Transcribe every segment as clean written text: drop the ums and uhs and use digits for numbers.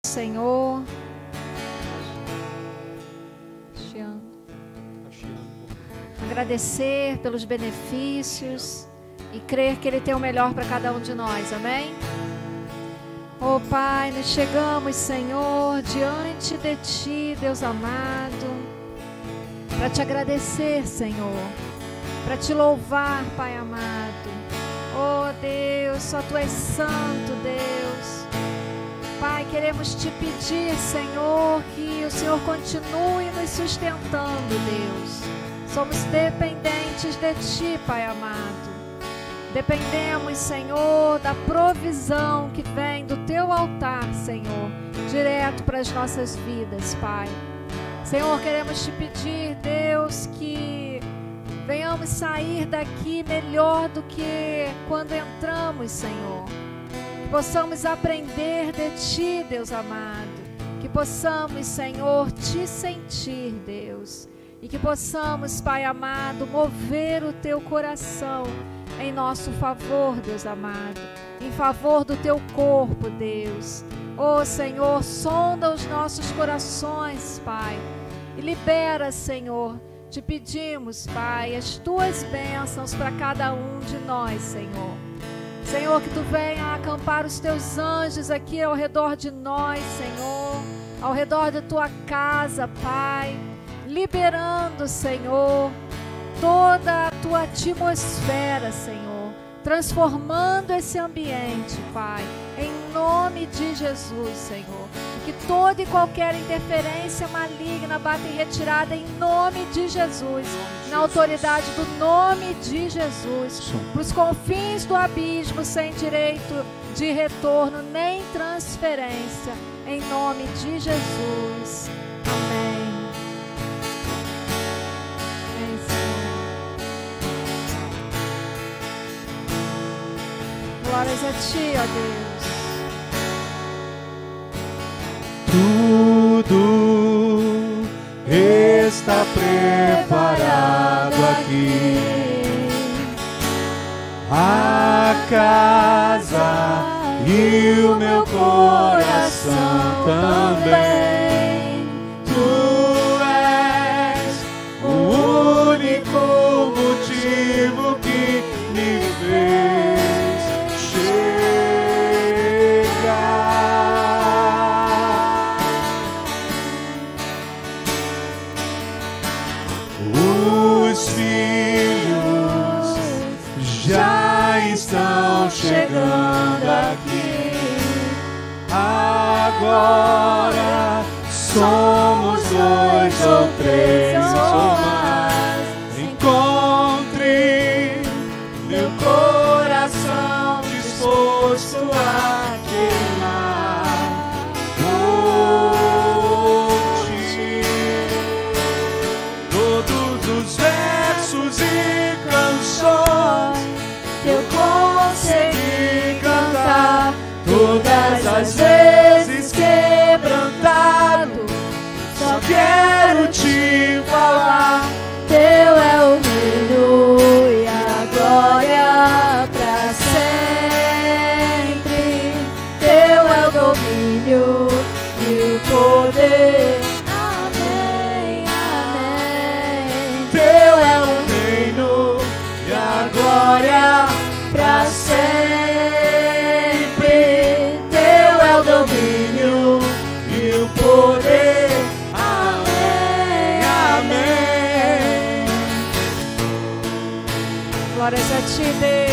Senhor. Agradecer pelos benefícios e crer que Ele tem o melhor para cada um de nós, amém? Oh Pai, nós chegamos, Senhor, diante de Ti, Deus amado, para Te agradecer, Senhor, para Te louvar, Pai amado. Oh Deus, só Tu és santo, Deus. Pai, queremos Te pedir, Senhor, que o Senhor continue nos sustentando, Deus. Somos dependentes de Ti, Pai amado. Dependemos, Senhor, da provisão que vem do Teu altar, Senhor, direto para as nossas vidas, Pai. Senhor, queremos Te pedir, Deus, que venhamos sair daqui melhor do que quando entramos, Senhor. Que possamos aprender de Ti, Deus amado. Que possamos, Senhor, Te sentir, Deus. E que possamos, Pai amado, mover o Teu coração em nosso favor, Deus amado, em favor do Teu corpo, Deus. Oh Senhor, sonda os nossos corações, Pai, e libera, Senhor. Te pedimos, Pai, as Tuas bênçãos para cada um de nós, Senhor. Senhor, que Tu venha acampar os Teus anjos aqui ao redor de nós, Senhor, ao redor da Tua casa, Pai, liberando, Senhor, toda a Tua atmosfera, Senhor, transformando esse ambiente, Pai, em nome de Jesus, Senhor. Que toda e qualquer interferência maligna bata em retirada em nome de Jesus, na autoridade do nome de Jesus, para os confins do abismo, sem direito de retorno nem transferência, em nome de Jesus. Amém. Glórias a Ti, ó Deus. Tudo está preparado aqui. A casa e o meu coração também. Tu és o único motivo que me fez chegar. Os filhos já estão chegando aqui. Agora somos dois ou três ou mais. Encontre meu coração disposto a queimar por Ti. Todos os versos e canções que eu consegui cantar, todas as vezes quebrantado, só quero Te falar. Teu é o reino e a glória pra sempre. Teu é o domínio e o poder. Amém, amém. Teu é o reino e a glória pra sempre. Teu é o domínio e o poder. Amém, amém. Glórias a Ti, Deus.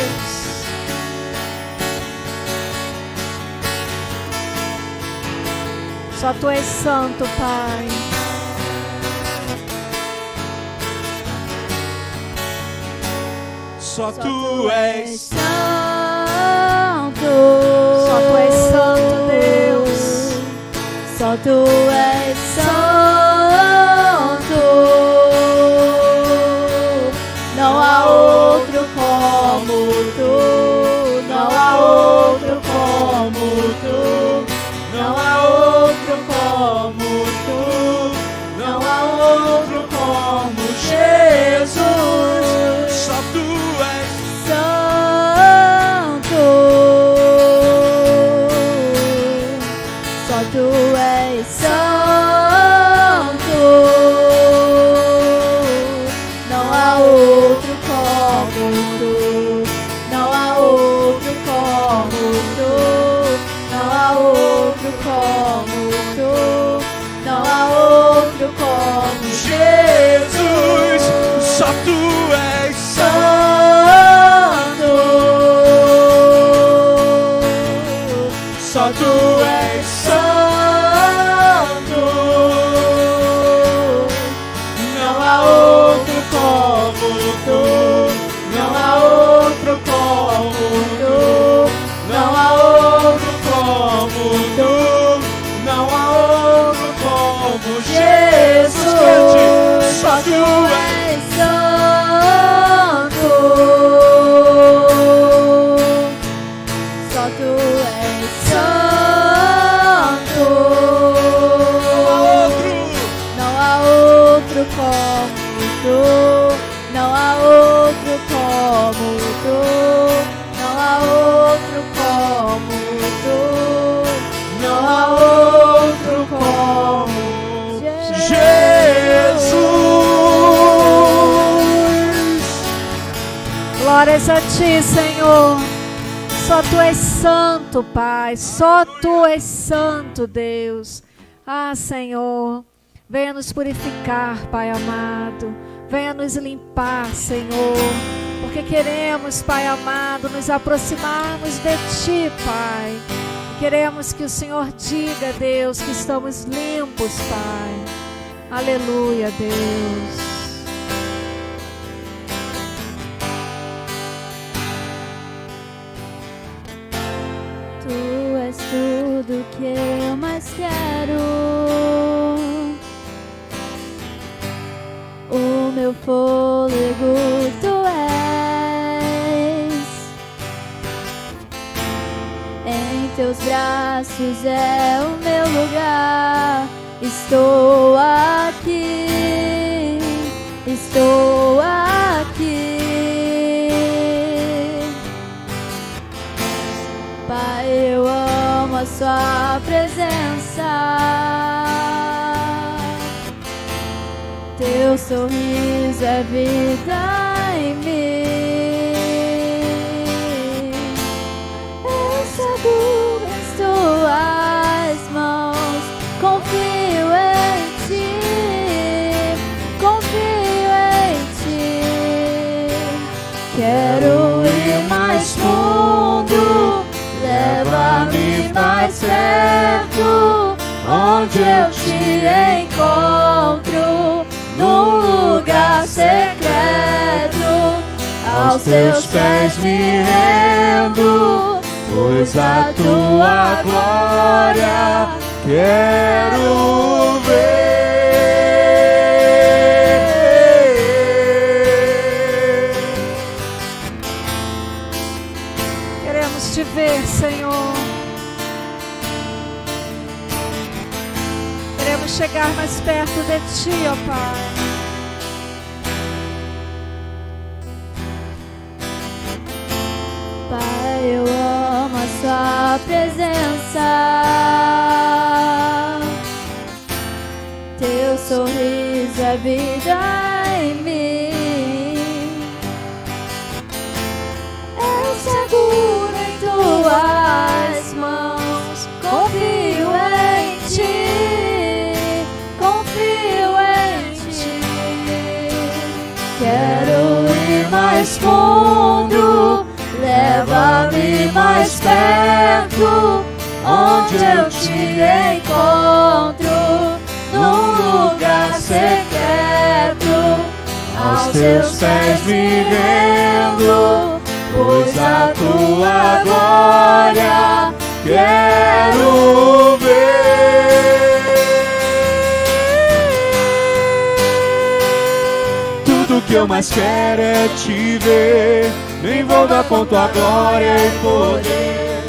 Só Tu és santo, Pai. Só Tu és santo. Só Tu és santo, Deus. Só Tu és santo. Não há outro como Tu. Não há outro como Tu. Não há outro como Tu. Não há outro como Jesus. Só Tu és Santo. Só Tu só tu és santo. Não há outro como tu, não há outro como tu, não há outro como tu, não há outro como Jesus. Só tu és santo, só tu és santo. Não há outro como tu, não há outro como tu, não há outro como tu, não há outro como Jesus. Glórias a ti, Senhor. Só tu és santo, Pai. Só tu és santo, Deus. Ah, Senhor, venha nos purificar, Pai amado. Venha nos limpar, Senhor. Porque queremos, Pai amado, nos aproximarmos de ti, Pai. Queremos que o Senhor diga, Deus, que estamos limpos, Pai. Aleluia, Deus. Tu és tudo que eu mais quero. O meu fôlego tu és. Em teus braços é o meu lugar. Estou aqui, estou aqui. Pai, eu amo a sua presença. Teu sorriso é vida em mim. Eu seguro em tuas mãos. Confio em ti, confio em ti. Quero ir mais fundo, leva-me mais perto, onde eu te encontro, num lugar secreto. Aos teus pés me rendo, pois a tua glória quero ver. Queremos te ver, Senhor. Queremos chegar mais perto de ti, ó Pai. Pai, eu amo a sua presença. Teu sorriso é vida em mim. Eu seguro em tuas mãos. Confio em ti, confio em ti. Quero ir mais fundo, leva-me mais perto, onde eu te encontro, num lugar secreto. Aos teus pés me rendo, pois a tua glória quero ver. Tudo que eu mais quero é te ver, me envolva com tua glória e poder.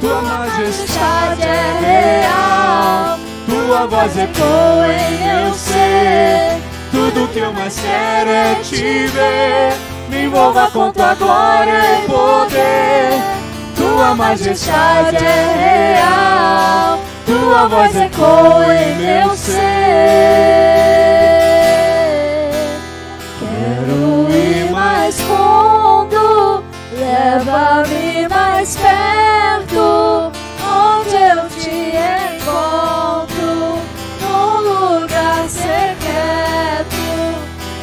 Tua majestade é real, tua voz ecoa em meu ser. Tudo que eu mais quero é te ver, me envolva com tua glória e poder. Tua majestade é real, tua voz ecoa em meu ser. Quero ir mais fundo, leva-me mais perto, onde eu te encontro, num lugar secreto.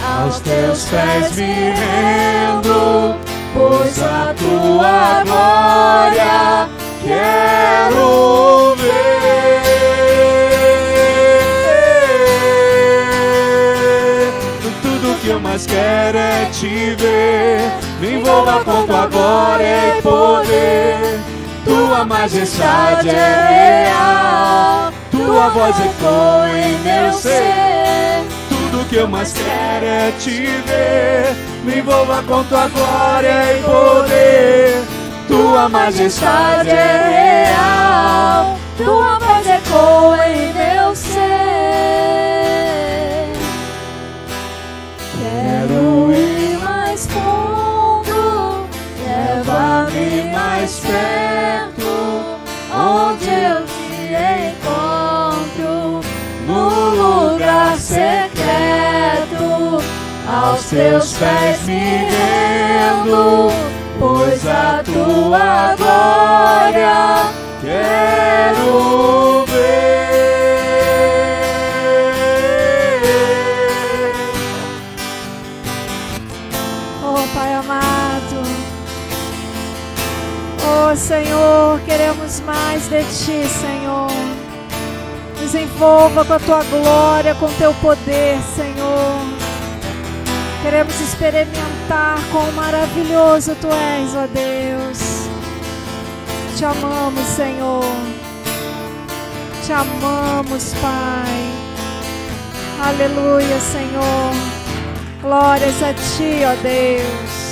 Aos teus pés me rendo, pois a tua glória quero mais quero é te ver. Me envolva com tua glória e poder. Tua majestade é real, tua voz ecoa em meu ser. Tudo que eu mais quero é te ver. Me envolva com tua glória e poder. Tua majestade é real, tua voz ecoa em meu ser. Quero ir mais fundo, leva-me mais perto, onde eu te encontro, no lugar secreto, aos teus pés me rendo, pois a tua glória quero ver. Oh, Pai amado, oh Senhor, queremos mais de Ti, Senhor. Nos envolva com a Tua glória, com Teu poder, Senhor. Queremos experimentar quão maravilhoso Tu és, ó Deus. Te amamos, Senhor. Te amamos, Pai. Aleluia, Senhor. Glórias a Ti, ó Deus.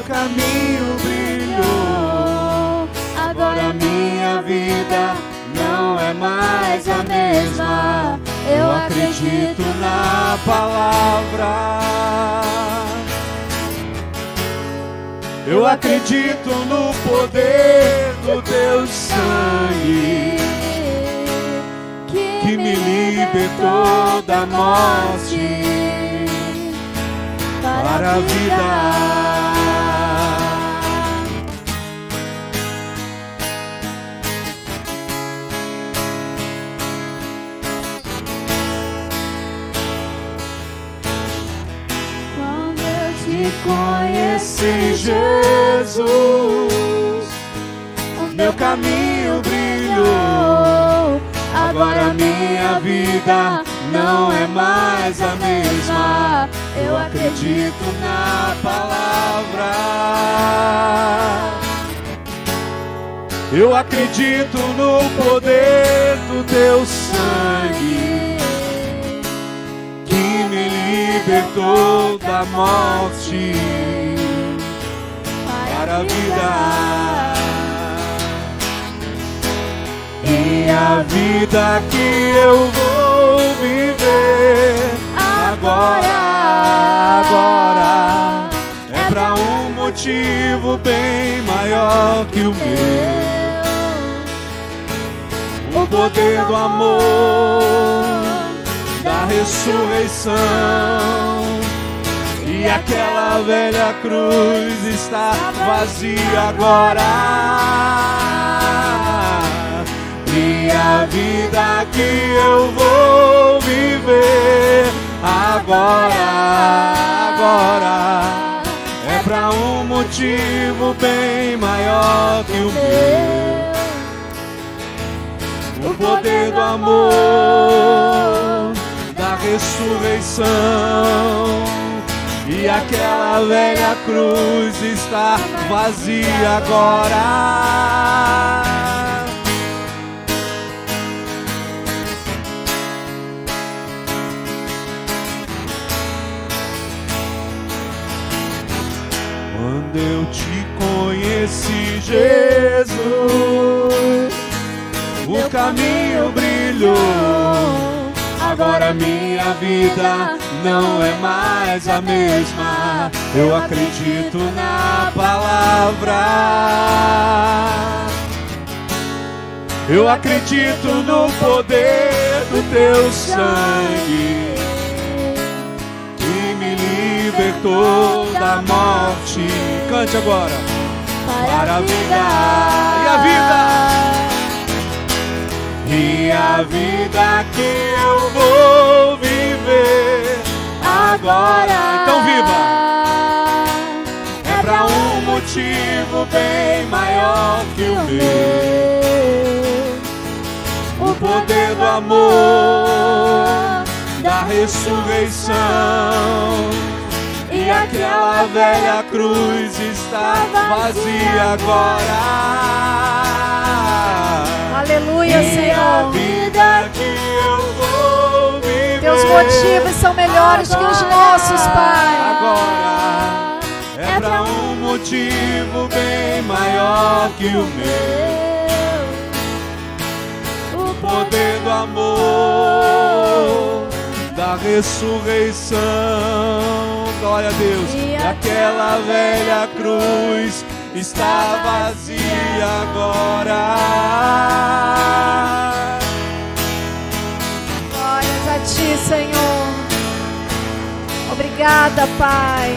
Caminho brilhou, agora minha vida não é mais a mesma. Eu acredito na palavra, eu acredito no poder do teu sangue, que me libertou da morte para a vida. Conheci Jesus, o meu caminho brilhou, agora minha vida não é mais a mesma. Eu acredito na palavra, eu acredito no poder do teu sangue, que me libertou da morte para a vida. E a vida que eu vou viver agora é para um motivo bem maior que o meu. O poder do amor, da ressurreição, e aquela velha cruz está vazia agora. E a vida que eu vou viver agora é para um motivo bem maior que o meu. O poder do amor, da ressurreição, e aquela velha cruz está vazia agora. Quando eu te conheci, Jesus, o caminho brilhou, agora minha vida não é mais a mesma. Eu acredito na palavra, eu acredito no poder do teu sangue, que toda a morte. Cante agora. Para a vida. E a vida? E a vida que eu vou viver agora. Então viva. É pra um motivo bem maior que o meu. O poder do amor, da ressurreição. E aquela velha cruz está vazia agora. Aleluia, Senhor. A vida que eu vou viver. Teus motivos são melhores que os nossos, Pai. Agora é pra um motivo bem maior que o meu. O poder do amor, da ressurreição. Glória a Deus. E aquela velha cruz está vazia agora. Glórias a Ti, Senhor. Obrigada, Pai.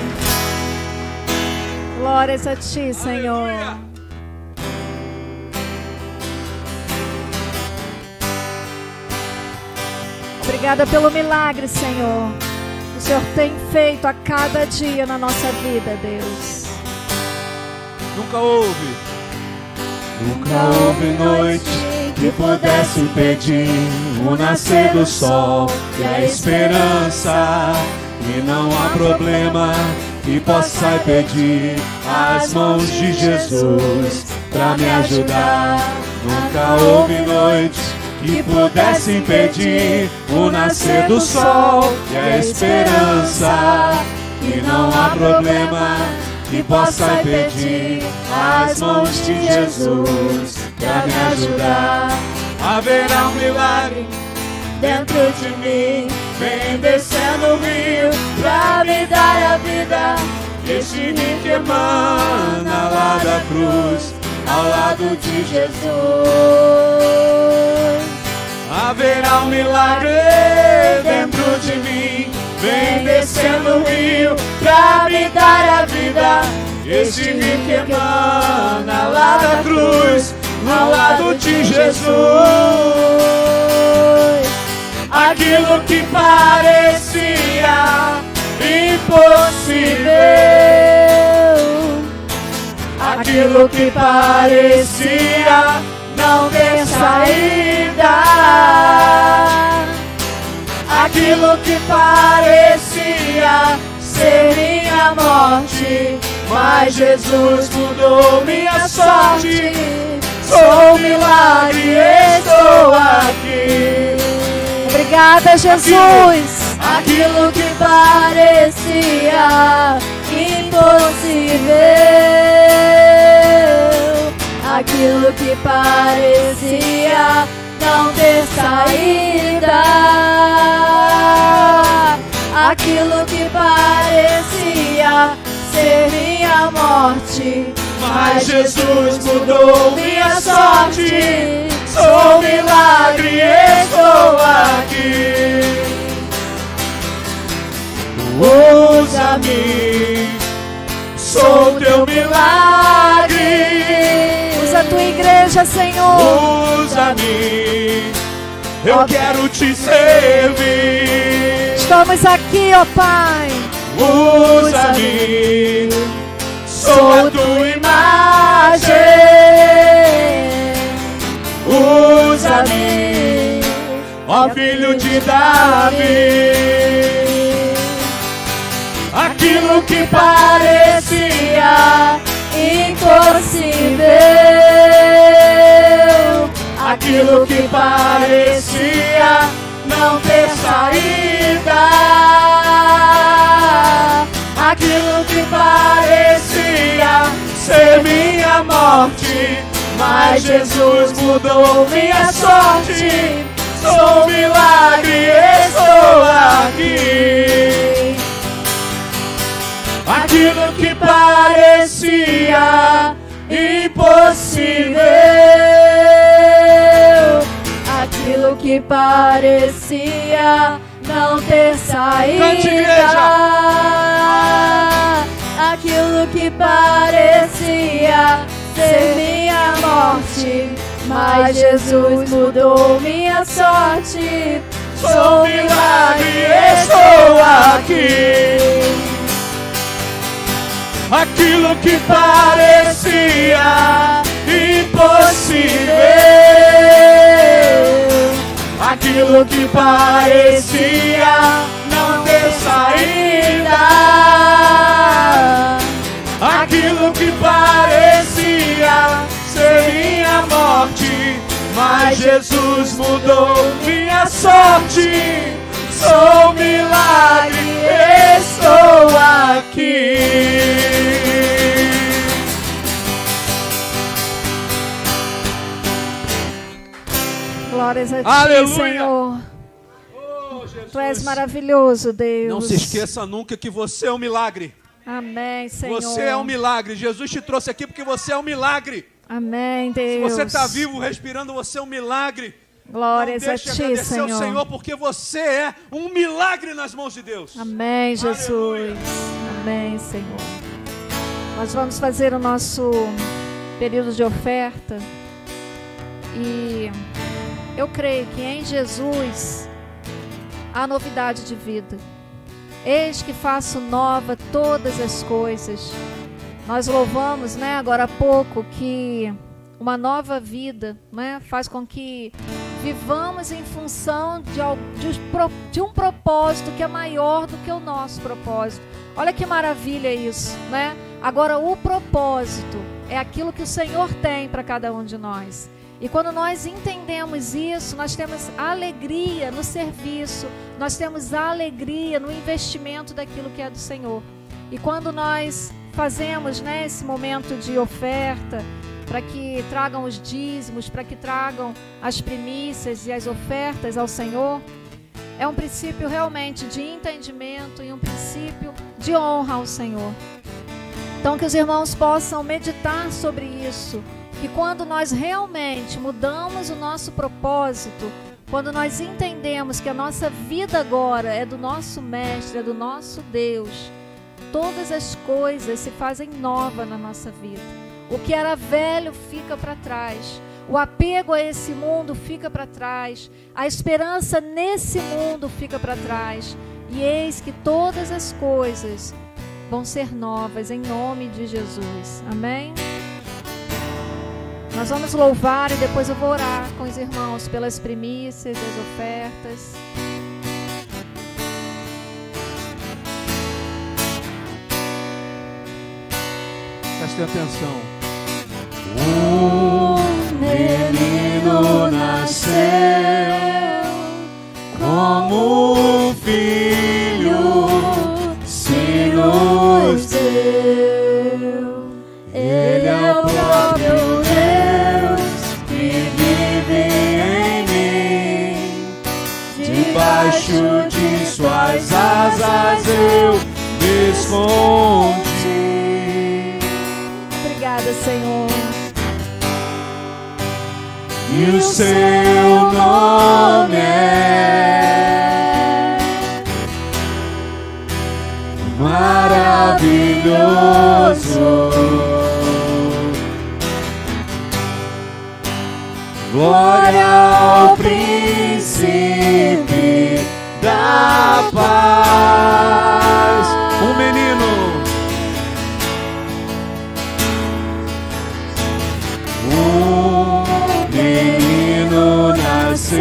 Glórias a Ti, Senhor. Obrigada pelo milagre, Senhor. O Senhor tem feito a cada dia na nossa vida, Deus. Nunca houve noite que pudesse impedir o nascer do sol e a esperança. E não há problema que possa impedir as mãos de Jesus pra me ajudar. Nunca houve noite que pudesse impedir o nascer do sol e a esperança. E não há problema que possa impedir as mãos de Jesus pra me ajudar. Haverá um milagre dentro de mim, vem descendo o rio pra me dar a vida. Este rio que emana lá da cruz, ao lado de Jesus. Haverá um milagre dentro de mim, vem descendo o rio pra me dar a vida. Este rio que emana lá da cruz, ao lado de Jesus. Aquilo que parecia impossível, aquilo que parecia não ter saída, aquilo que parecia ser minha morte, mas Jesus mudou minha sorte. Sou um milagre, estou aqui. Obrigada, Jesus. Aquilo que parecia impossível, aquilo que parecia não ter saída, aquilo que parecia ser minha morte, Mas Jesus mudou minha sorte. Sou um milagre, estou aqui. Usa-me, sou teu milagre. Usa a tua igreja, Senhor. Usa-me, eu quero te servir. Estamos aqui, ó Pai. Usa-me, sou a tua imagem. Usa-me, ó Filho de Davi. Aquilo que parecia impossível, aquilo que parecia não ter saída, aquilo que parecia ser minha morte, mas Jesus mudou minha sorte. Sou um milagre, estou aqui. Aquilo que parecia impossível, aquilo que parecia não ter saída. Cante, igreja. Aquilo que parecia ser minha morte, mas Jesus mudou minha sorte. Sou um milagre, estou aqui. Aquilo que parecia impossível, aquilo que parecia não ter saída, aquilo que parecia ser minha morte, mas Jesus mudou minha sorte. Sou um milagre, estou aqui. Glórias a Ti, Aleluia. Senhor. Oh, Jesus. Tu és maravilhoso, Deus. Não se esqueça nunca que você é um milagre. Amém, Senhor. Você é um milagre. Jesus te trouxe aqui porque você é um milagre. Amém, Deus. Se você está vivo, respirando, você é um milagre. Glórias Não deixe a Ti, agradecer Senhor. ao Senhor, porque você é um milagre nas mãos de Deus. Amém, Jesus. Aleluia. Amém, Senhor. Nós vamos fazer o nosso período de oferta. E eu creio que em Jesus há novidade de vida. Eis que faço nova todas as coisas. Nós louvamos, agora há pouco, que uma nova vida, faz com que vivamos em função de um propósito que é maior do que o nosso propósito. Olha que maravilha isso, Agora o propósito é aquilo que o Senhor tem para cada um de nós. E quando nós entendemos isso, nós temos alegria no serviço, nós temos alegria no investimento daquilo que é do Senhor. E quando nós fazemos esse momento de oferta, para que tragam os dízimos, para que tragam as primícias e as ofertas ao Senhor, é um princípio realmente de entendimento e um princípio de honra ao Senhor. Então que os irmãos possam meditar sobre isso, que quando nós realmente mudamos o nosso propósito, quando nós entendemos que a nossa vida agora é do nosso Mestre, é do nosso Deus, todas as coisas se fazem nova na nossa vida. O que era velho fica para trás. O apego a esse mundo fica para trás. A esperança nesse mundo fica para trás. E eis que todas as coisas vão ser novas em nome de Jesus. Amém? Nós vamos louvar e depois eu vou orar com os irmãos pelas primícias, as ofertas. Preste atenção. Um menino nasceu, como um filho se nos deu. Ele é o próprio Deus que vive em mim. Debaixo de suas asas eu me escondi. Obrigada, Senhor. E o seu nome é maravilhoso. Glória ao príncipe da paz. Um menino. Nasceu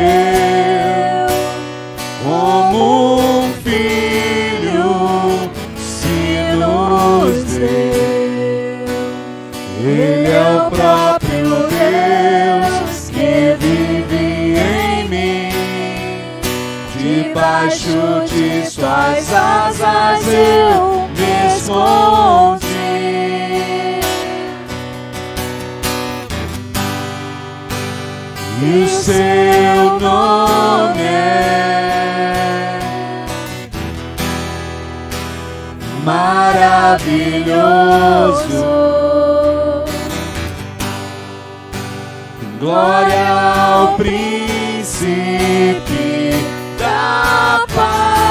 como um filho se nos deu. Ele é o próprio Deus que vive em mim. Debaixo de suas asas eu me escondi. E o seu nome é maravilhoso. Glória ao príncipe da paz.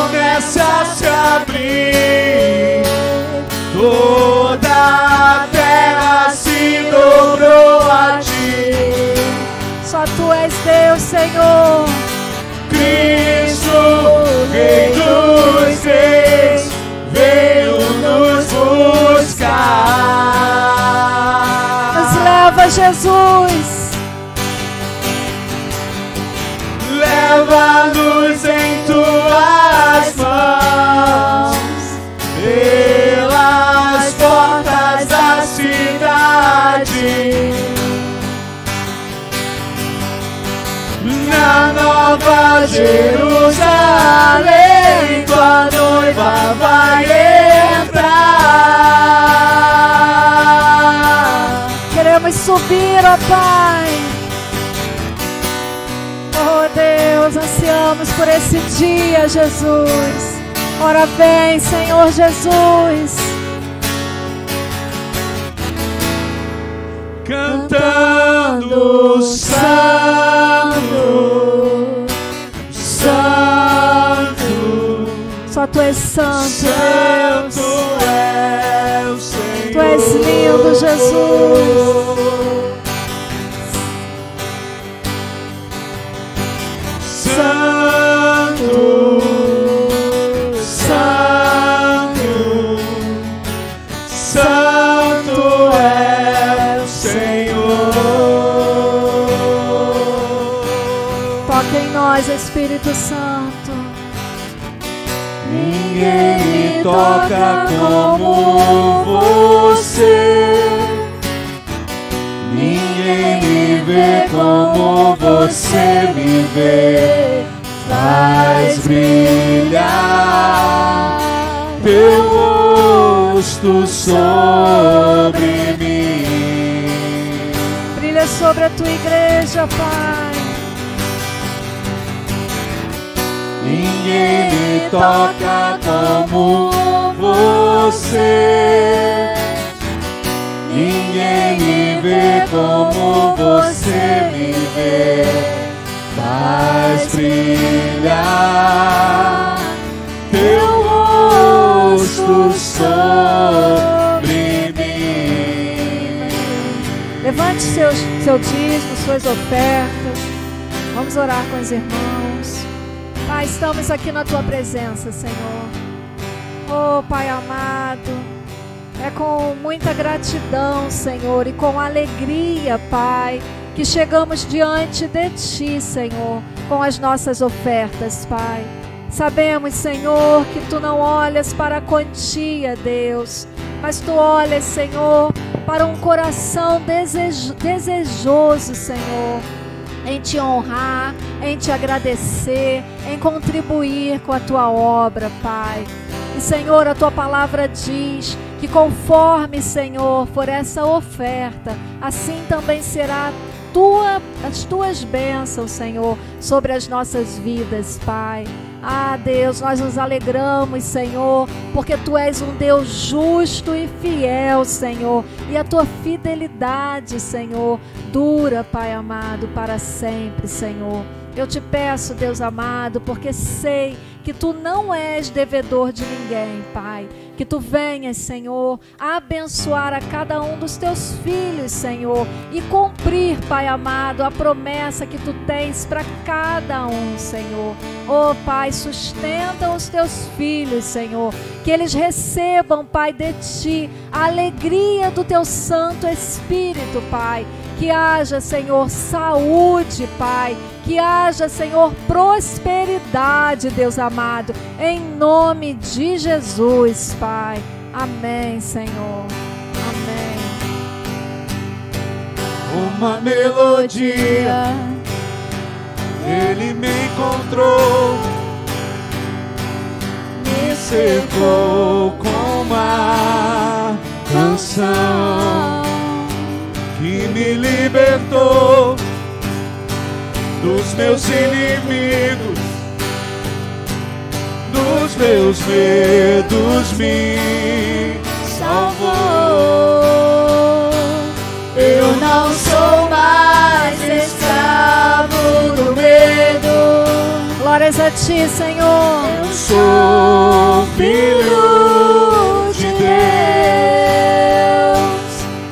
começa a se abrir, toda a terra se dobrou a ti. Só tu és Deus, Senhor. Cristo, Rei dos Reis, veio nos buscar. Nos leva, Jesus. Leva-nos em tuas mãos, pelas portas da cidade, na Nova Jerusalém, tua noiva vai entrar. Queremos subir, ó Pai. Oh Deus, ansiamos por esse dia, Jesus. Ora vem, Senhor Jesus. Cantando santo, santo, só tu és santo, santo Deus. é o Senhor. Tu és lindo, Jesus. Santo, santo, santo é o Senhor. Toca em nós, Espírito Santo. Ninguém me toca como você, ninguém me vê como você me vê. Faz brilhar teu rosto sobre mim. Brilha sobre a tua igreja, Pai. Ninguém me toca como você, ninguém me vê como você me vê. Faz brilhar teu rosto sobre mim. Levante seu dízimo, suas ofertas. Vamos orar com os irmãos. Pai, estamos aqui na tua presença, Senhor. Oh, Pai amado, é com muita gratidão, Senhor, e com alegria, Pai, que chegamos diante de Ti, Senhor, com as nossas ofertas, Pai. Sabemos, Senhor, que Tu não olhas para a quantia, Deus, mas Tu olhas, Senhor, para um coração desejoso, Senhor, em Te honrar, em Te agradecer, em contribuir com a Tua obra, Pai. E, Senhor, a Tua palavra diz que conforme, Senhor, for essa oferta, assim também será as Tuas bênçãos, Senhor, sobre as nossas vidas, Pai. Ah, Deus, nós nos alegramos, Senhor, porque Tu és um Deus justo e fiel, Senhor, e a Tua fidelidade, Senhor, dura, Pai amado, para sempre, Senhor. Eu te peço, Deus amado, porque sei que Tu não és devedor de ninguém, Pai. Que Tu venhas, Senhor, abençoar a cada um dos Teus filhos, Senhor, e cumprir, Pai amado, a promessa que Tu tens para cada um, Senhor. Oh, Pai, sustenta os Teus filhos, Senhor, que eles recebam, Pai, de Ti a alegria do Teu Santo Espírito, Pai. Que haja, Senhor, saúde, Pai. Que haja, Senhor, prosperidade, Deus amado. Em nome de Jesus, Pai. Amém, Senhor. Amém. Uma melodia, Ele me encontrou, me cercou com uma canção que me libertou dos meus inimigos, dos meus medos, me salvou. Eu não sou mais escravo do medo. Glórias a a Ti, Senhor. Eu sou filho de Deus,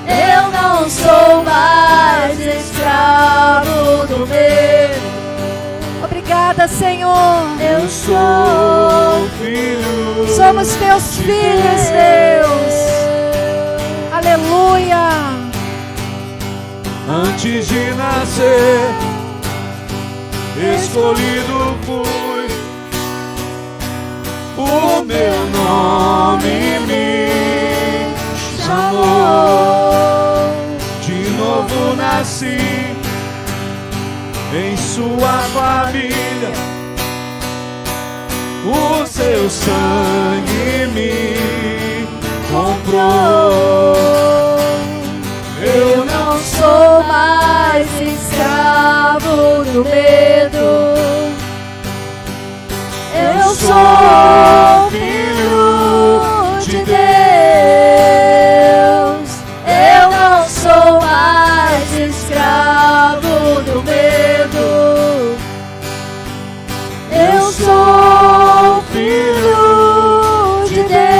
eu não sou mais escravo do medo. Obrigada, Senhor. Eu sou filho. Somos Teus filhos, Deus. Aleluia. Antes de nascer, escolhido fui, o meu nome me chamou. De novo nasci em sua família, o seu sangue me comprou. Eu não sou mais escravo do medo. Eu sou filho de Deus. Eu não sou mais escravo do medo. Eu sou filho de Deus.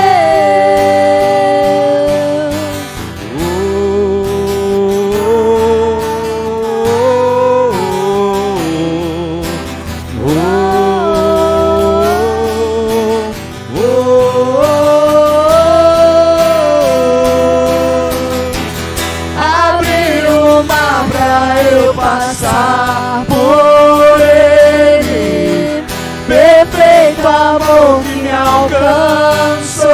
Passar por ele, perfeito amor que me alcançou,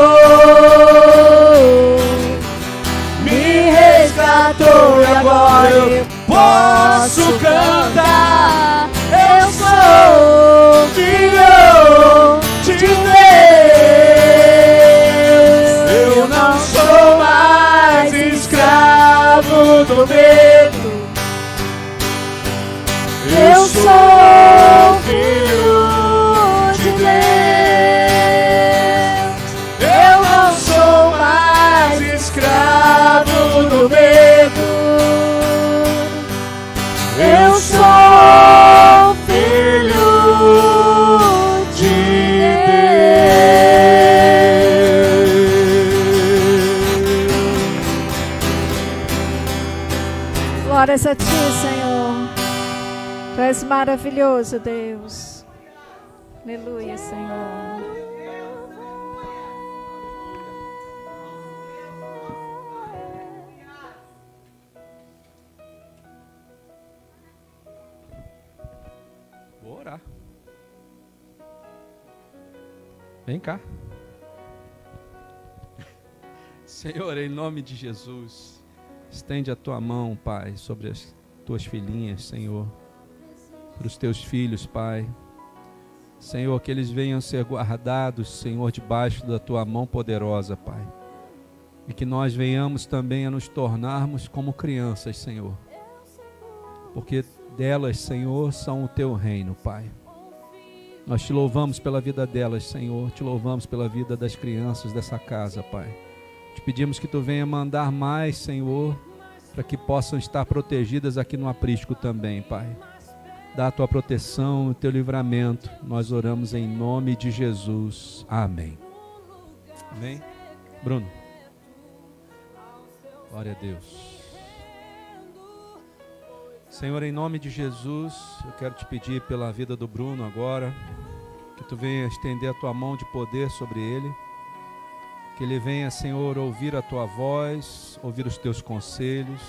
me resgatou e agora eu posso cantar. Eu sou filho de Deus, eu não sou mais escravo do medo. Eu sou filho de Deus. Eu não sou mais escravo do medo. Eu sou filho de Deus. Glórias a Ti, Senhor. Tu és maravilhoso, Deus. Aleluia, Senhor. Vou orar. Vem cá. Senhor, em nome de Jesus, estende a Tua mão, Pai, sobre as Tuas filhinhas, Senhor. Para os Teus filhos, Pai. Senhor, que eles venham ser guardados, Senhor, debaixo da Tua mão poderosa, Pai. E que nós venhamos também a nos tornarmos como crianças, Senhor. Porque delas, Senhor, são o Teu reino, Pai. Nós Te louvamos pela vida delas, Senhor. Te louvamos pela vida das crianças dessa casa, Pai. Te pedimos que Tu venha mandar mais, Senhor, para que possam estar protegidas aqui no aprisco também, Pai. Dá a Tua proteção, o Teu livramento. Nós oramos em nome de Jesus. Amém. Amém. Bruno. Glória a Deus. Senhor, em nome de Jesus, eu quero Te pedir pela vida do Bruno agora, que Tu venha estender a Tua mão de poder sobre ele, que ele venha, Senhor, ouvir a Tua voz, ouvir os Teus conselhos,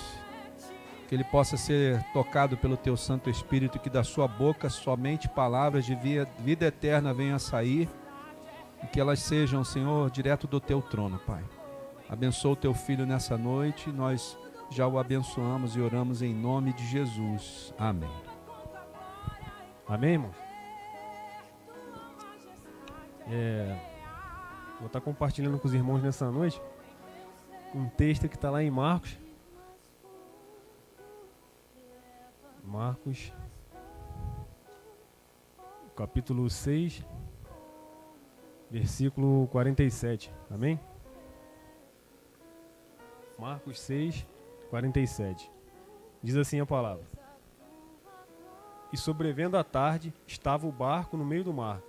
que ele possa ser tocado pelo Teu Santo Espírito, que da sua boca somente palavras de vida eterna venham a sair, e que elas sejam, Senhor, direto do Teu trono, Pai. Abençoa o Teu filho nessa noite, nós já o abençoamos e oramos em nome de Jesus. Amém. Amém, irmão? Vou estar compartilhando com os irmãos nessa noite um texto que está lá em Marcos, capítulo 6, versículo 47, amém? Marcos 6, 47, diz assim a palavra: E sobrevendo a tarde, estava o barco no meio do mar,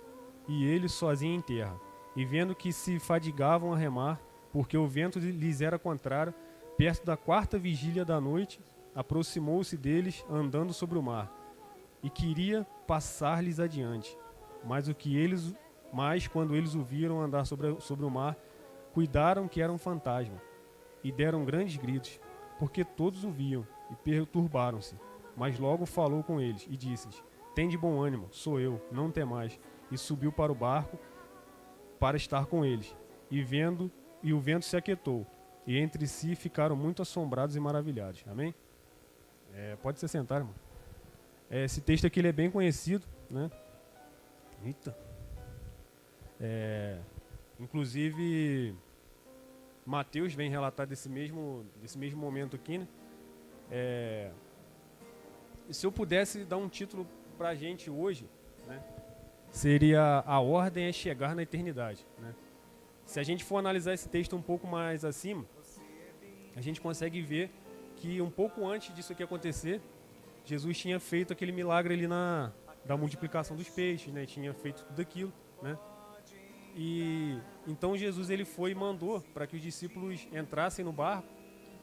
e ele sozinho em terra. E vendo que se fadigavam a remar, porque o vento lhes era contrário, perto da 4ª vigília da noite, aproximou-se deles, andando sobre o mar, e queria passar-lhes adiante. Mas quando eles o viram andar sobre o mar, cuidaram que era um fantasma, e deram grandes gritos, porque todos o viam, e perturbaram-se. Mas logo falou com eles, e disse-lhes: Tende bom ânimo, sou eu, não temais. E subiu para o barco, para estar com eles. E o vento se aquietou, e entre si ficaram muito assombrados e maravilhados. Amém? Pode se sentar, irmão. Esse texto aqui ele é bem conhecido, né? Eita. Inclusive, Mateus vem relatar desse mesmo momento aqui, né? E se eu pudesse dar um título para a gente hoje, né, seria A Ordem é Chegar na Eternidade, né? Se a gente for analisar esse texto um pouco mais acima, a gente consegue ver que um pouco antes disso aqui acontecer, Jesus tinha feito aquele milagre ali da multiplicação dos peixes, né? Tinha feito tudo aquilo, né? E então Jesus ele foi e mandou para que os discípulos entrassem no barco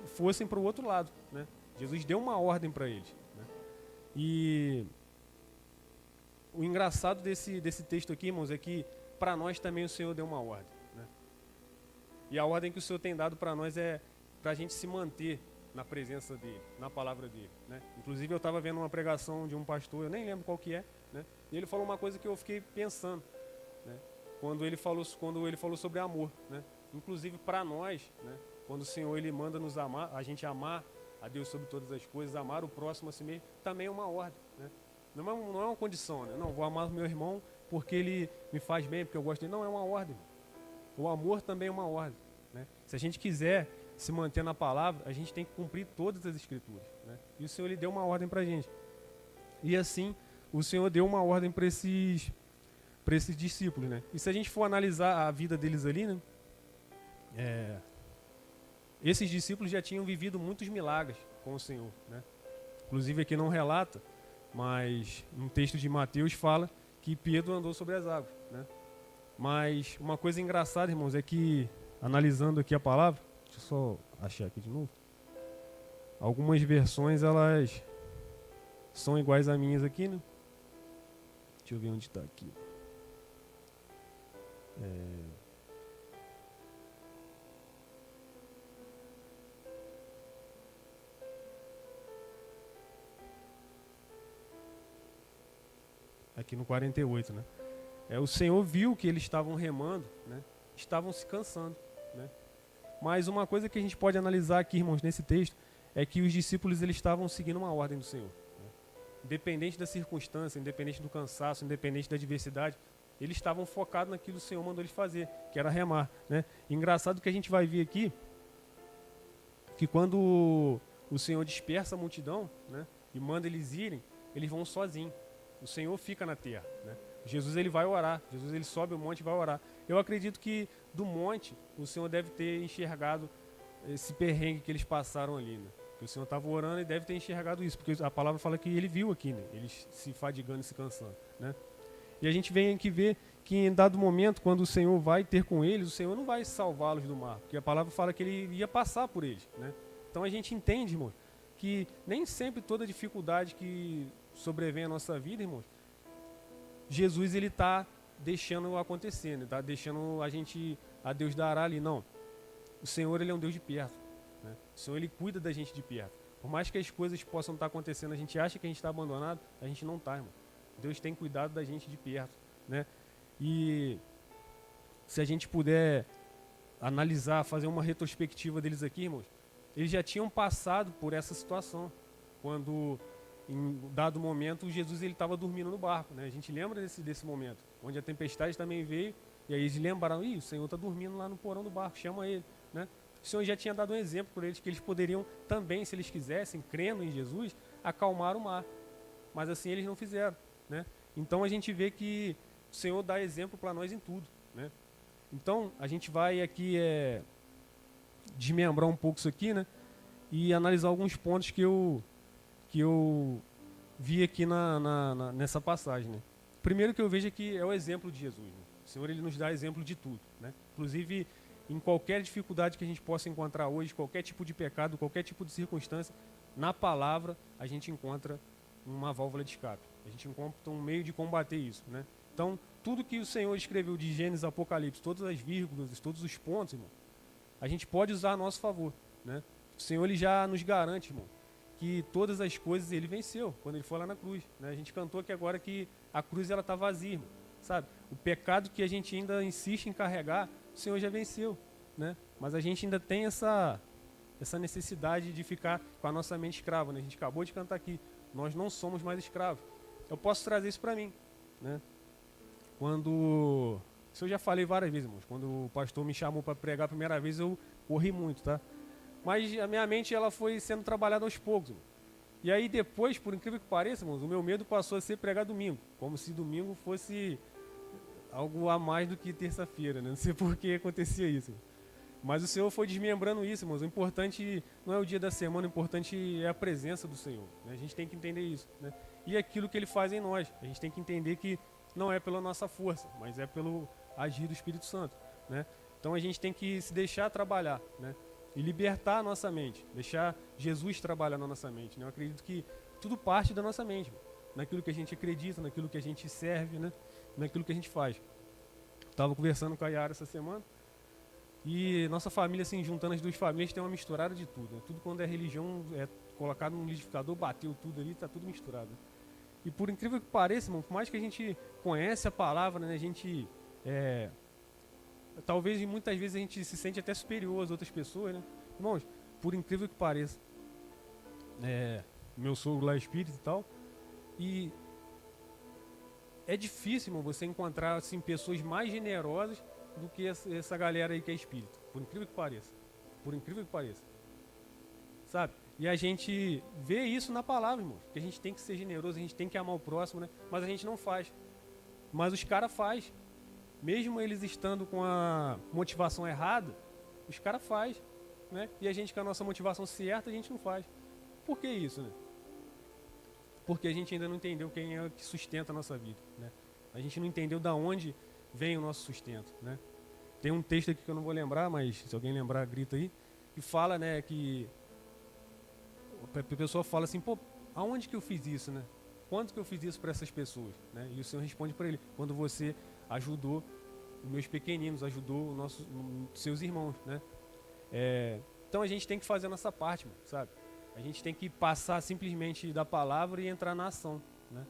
e fossem para o outro lado, né? Jesus deu uma ordem para eles, né? E o engraçado desse texto aqui, irmãos, é que para nós também o Senhor deu uma ordem, né? E a ordem que o Senhor tem dado para nós é para a gente se manter na presença dele, na palavra dele, né? Inclusive eu estava vendo uma pregação de um pastor, eu nem lembro qual que é, né? E ele falou uma coisa que eu fiquei pensando, né? Quando ele falou sobre amor, né? Inclusive para nós, né? Quando o Senhor ele manda nos amar, a gente amar a Deus sobre todas as coisas, amar o próximo a si mesmo, também é uma ordem, né? Não é uma condição, né? Não, vou amar o meu irmão porque ele me faz bem, porque eu gosto dele. Não, é uma ordem. O amor também é uma ordem, né? Se a gente quiser se manter na palavra, a gente tem que cumprir todas as escrituras, né? E o Senhor ele deu uma ordem para a gente. E assim, o Senhor deu uma ordem para esses discípulos, né? E se a gente for analisar a vida deles ali, né? Esses discípulos já tinham vivido muitos milagres com o Senhor, né? Inclusive aqui não relata, mas no texto de Mateus fala que Pedro andou sobre as águas, né? Mas uma coisa engraçada, irmãos, é que analisando aqui a palavra, deixa eu só achar aqui de novo. Algumas versões elas são iguais a minhas aqui, né? Deixa eu ver onde está aqui. Aqui no 48, né? O Senhor viu que eles estavam remando, né? Estavam se cansando, né? Mas uma coisa que a gente pode analisar aqui, irmãos, nesse texto, é que os discípulos eles estavam seguindo uma ordem do Senhor, né? Independente da circunstância, independente do cansaço, independente da adversidade, eles estavam focados naquilo que o Senhor mandou eles fazer, que era remar, né? Engraçado que a gente vai ver aqui, que quando o Senhor dispersa a multidão, né, e manda eles irem, eles vão sozinhos. O Senhor fica na terra, né? Jesus ele vai orar, Jesus ele sobe o monte e vai orar. Eu acredito que do monte o Senhor deve ter enxergado esse perrengue que eles passaram ali, né? Porque o Senhor estava orando e deve ter enxergado isso, porque a palavra fala que ele viu aqui, né? Eles se fadigando e se cansando, né? E a gente vem aqui ver que em dado momento, quando o Senhor vai ter com eles, o Senhor não vai salvá-los do mar, porque a palavra fala que ele ia passar por eles, né? Então a gente entende, irmão, que nem sempre toda dificuldade que sobrevém à nossa vida, irmãos, Jesus ele está deixando acontecer, né? Está deixando a Deus dará ali. Não, o Senhor ele é um Deus de perto, né? O Senhor ele cuida da gente de perto. Por mais que as coisas possam estar acontecendo, a gente acha que a gente está abandonado, a gente não está, irmão. Deus tem cuidado da gente de perto, né? E se a gente puder analisar, fazer uma retrospectiva deles aqui, irmãos, eles já tinham passado por essa situação, quando em dado momento Jesus ele estava dormindo no barco, né? A gente lembra desse momento, onde a tempestade também veio, e aí eles lembraram, o Senhor está dormindo lá no porão do barco, chama ele, né? O Senhor já tinha dado um exemplo para eles, que eles poderiam também, se eles quisessem, crendo em Jesus, acalmar o mar, mas assim eles não fizeram, né? Então a gente vê que o Senhor dá exemplo para nós em tudo, né? Então a gente vai aqui desmembrar um pouco isso aqui, né? E analisar alguns pontos que eu vi aqui nessa passagem, né? Primeiro que eu vejo aqui é o exemplo de Jesus, né? O Senhor, ele nos dá exemplo de tudo, né? Inclusive, em qualquer dificuldade que a gente possa encontrar hoje, qualquer tipo de pecado, qualquer tipo de circunstância, na palavra a gente encontra uma válvula de escape. A gente encontra um meio de combater isso, né? Então, tudo que o Senhor escreveu de Gênesis, Apocalipse, todas as vírgulas, todos os pontos, irmão, a gente pode usar a nosso favor, né? O Senhor, ele já nos garante, irmão, que todas as coisas ele venceu quando ele foi lá na cruz, né? A gente cantou aqui agora que a cruz ela está vazia, irmão, sabe? O pecado que a gente ainda insiste em carregar, o Senhor já venceu, né? Mas a gente ainda tem essa necessidade de ficar com a nossa mente escrava, né? A gente acabou de cantar aqui, nós não somos mais escravos. Eu posso trazer isso para mim, né? Isso eu já falei várias vezes, irmãos. Quando o pastor me chamou para pregar a primeira vez, eu corri muito, tá? Mas a minha mente, ela foi sendo trabalhada aos poucos, irmão. E aí depois, por incrível que pareça, irmãos, o meu medo passou a ser pregar domingo, como se domingo fosse algo a mais do que terça-feira, né? Não sei por que acontecia isso. Mas o Senhor foi desmembrando isso, irmãos. O importante não é o dia da semana, o importante é a presença do Senhor, né? A gente tem que entender isso, né? E aquilo que Ele faz em nós. A gente tem que entender que não é pela nossa força, mas é pelo agir do Espírito Santo, né? Então a gente tem que se deixar trabalhar, né? E libertar a nossa mente, deixar Jesus trabalhar na nossa mente, né? Eu acredito que tudo parte da nossa mente, naquilo que a gente acredita, naquilo que a gente serve, né? Naquilo que a gente faz. Estava conversando com a Yara essa semana e nossa família, assim, juntando as duas famílias, tem uma misturada de tudo, né? Tudo quando é religião é colocado num liquidificador, bateu tudo ali, tá tudo misturado. E por incrível que pareça, irmão, por mais que a gente conhece a palavra, né? A gente talvez e muitas vezes a gente se sente até superior às outras pessoas, né? Irmãos, por incrível que pareça, meu sogro lá é espírita e tal, e é difícil, irmão, você encontrar assim, pessoas mais generosas do que essa galera aí que é espírita, por incrível que pareça. Por incrível que pareça. Sabe? E a gente vê isso na palavra, irmão, que a gente tem que ser generoso, a gente tem que amar o próximo, né? Mas a gente não faz. Mas os caras fazem. Mesmo eles estando com a motivação errada, os caras fazem, né? E a gente com a nossa motivação certa, a gente não faz. Por que isso, né? Porque a gente ainda não entendeu quem é que sustenta a nossa vida, né? A gente não entendeu da onde vem o nosso sustento, né? Tem um texto aqui que eu não vou lembrar, mas se alguém lembrar, grita aí, que fala, né, que a pessoa fala assim, pô, aonde que eu fiz isso, né? Quanto que eu fiz isso para essas pessoas, né? E o Senhor responde para ele, quando você ajudou os meus pequeninos, ajudou os seus irmãos, né? Então a gente tem que fazer a nossa parte, mano, sabe? A gente tem que passar simplesmente da palavra e entrar na ação, né?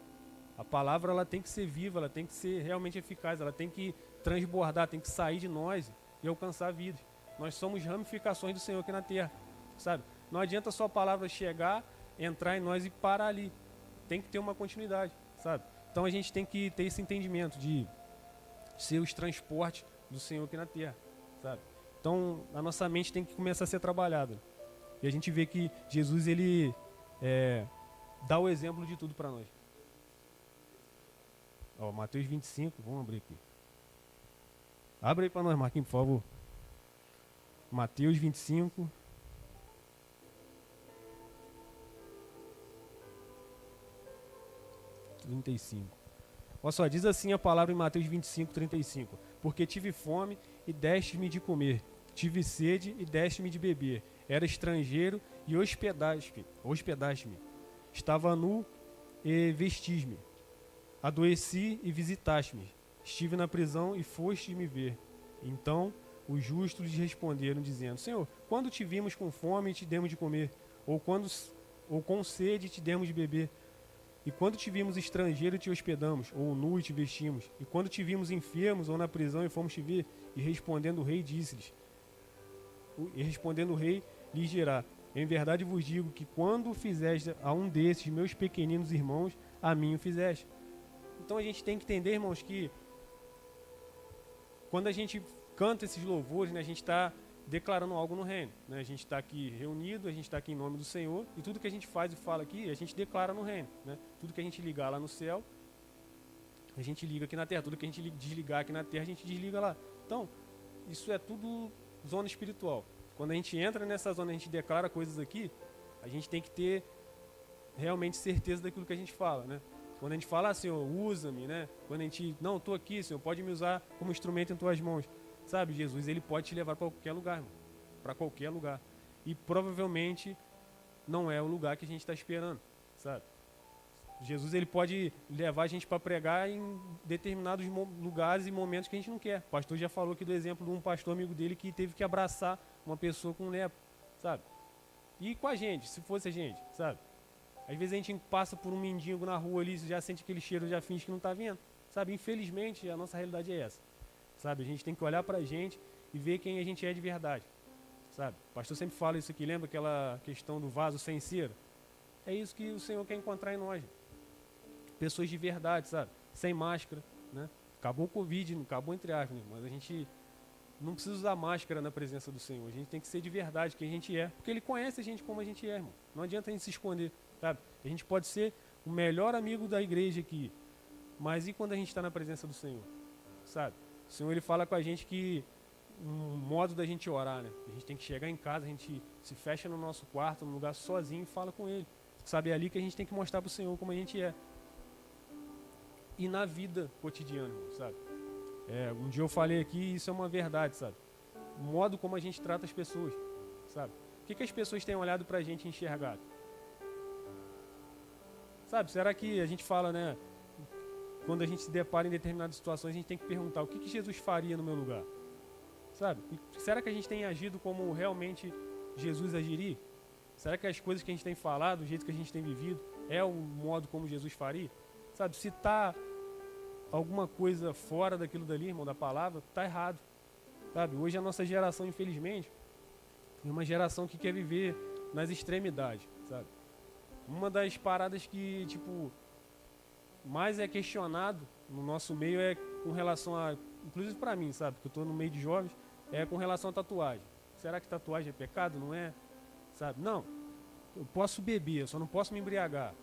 A palavra, ela tem que ser viva, ela tem que ser realmente eficaz, ela tem que transbordar, tem que sair de nós e alcançar vidas. Nós somos ramificações do Senhor aqui na terra, sabe? Não adianta só a palavra chegar, entrar em nós e parar ali. Tem que ter uma continuidade, sabe? Então a gente tem que ter esse entendimento de ser os transportes do Senhor aqui na terra, sabe? Então a nossa mente tem que começar a ser trabalhada. E a gente vê que Jesus, ele dá o exemplo de tudo para nós. Ó, Mateus 25, vamos abrir aqui. Abre aí para nós, Marquinhos, por favor. Mateus 25. Olha só, diz assim a palavra em Mateus 25, 35. Porque tive fome e deste-me de comer, tive sede e deste-me de beber, era estrangeiro e hospedaste-me, estava nu e vestis-me, adoeci e visitaste-me, estive na prisão e foste me ver. Então os justos lhes responderam, dizendo, Senhor, quando te vimos com fome e te demos de comer, ou com sede e te demos de beber? E quando te vimos estrangeiro, te hospedamos, ou nu e te vestimos. E quando te vimos enfermos ou na prisão e fomos te ver? E respondendo o rei, lhes dirá, em verdade vos digo que quando fizeste a um desses meus pequeninos irmãos, a mim o fizeste. Então a gente tem que entender, irmãos, que quando a gente canta esses louvores, né, a gente está declarando algo no reino, né? A gente está aqui reunido, a gente está aqui em nome do Senhor, e tudo que a gente faz e fala aqui, a gente declara no reino, né? Tudo que a gente ligar lá no céu, a gente liga aqui na terra. Tudo que a gente desligar aqui na terra, a gente desliga lá. Então, isso é tudo zona espiritual. Quando a gente entra nessa zona, a gente declara coisas aqui, a gente tem que ter realmente certeza daquilo que a gente fala, né? Quando a gente fala, Senhor, usa-me, né? Quando a gente, não, estou aqui, Senhor, pode me usar como instrumento em tuas mãos. Sabe, Jesus, ele pode te levar para qualquer lugar, irmão. Para qualquer lugar. E provavelmente não é o lugar que a gente está esperando, sabe? Jesus, ele pode levar a gente para pregar em determinados lugares e momentos que a gente não quer. O pastor já falou aqui do exemplo de um pastor amigo dele que teve que abraçar uma pessoa com lepra, sabe? E com a gente, se fosse a gente, sabe? Às vezes a gente passa por um mendigo na rua ali, já sente aquele cheiro, já finge que não está vendo, sabe? Infelizmente, a nossa realidade é essa, sabe? A gente tem que olhar para a gente e ver quem a gente é de verdade, sabe? O pastor sempre fala isso aqui, lembra aquela questão do vaso sem cera? É isso que o Senhor quer encontrar em nós. Pessoas de verdade, sabe? Sem máscara, né? Acabou o Covid, acabou entre aspas, né? Mas a gente não precisa usar máscara na presença do Senhor. A gente tem que ser de verdade quem a gente é, porque Ele conhece a gente como a gente é, irmão. Não adianta a gente se esconder, sabe? A gente pode ser o melhor amigo da igreja aqui, mas e quando a gente está na presença do Senhor, sabe? O Senhor, Ele fala com a gente que um modo da gente orar, né? A gente tem que chegar em casa, a gente se fecha no nosso quarto, num lugar sozinho e fala com Ele. Sabe, é ali que a gente tem que mostrar para o Senhor como a gente é. E na vida cotidiana, sabe? Um dia eu falei aqui e isso é uma verdade, sabe? O modo como a gente trata as pessoas, sabe? O que as pessoas têm olhado pra gente e enxergado? Sabe, será que a gente fala, né? Quando a gente se depara em determinadas situações, a gente tem que perguntar o que Jesus faria no meu lugar? Sabe? E será que a gente tem agido como realmente Jesus agiria? Será que as coisas que a gente tem falado, o jeito que a gente tem vivido, é o modo como Jesus faria? Sabe, se está alguma coisa fora daquilo dali, irmão, da palavra, está errado. Sabe, hoje a nossa geração, infelizmente, é uma geração que quer viver nas extremidades, sabe? Uma das paradas que, tipo, mais é questionado no nosso meio é com relação a, inclusive para mim, sabe, que eu estou no meio de jovens, é com relação a tatuagem. Será que tatuagem é pecado? Não é? Sabe? Não, eu posso beber, eu só não posso me embriagar.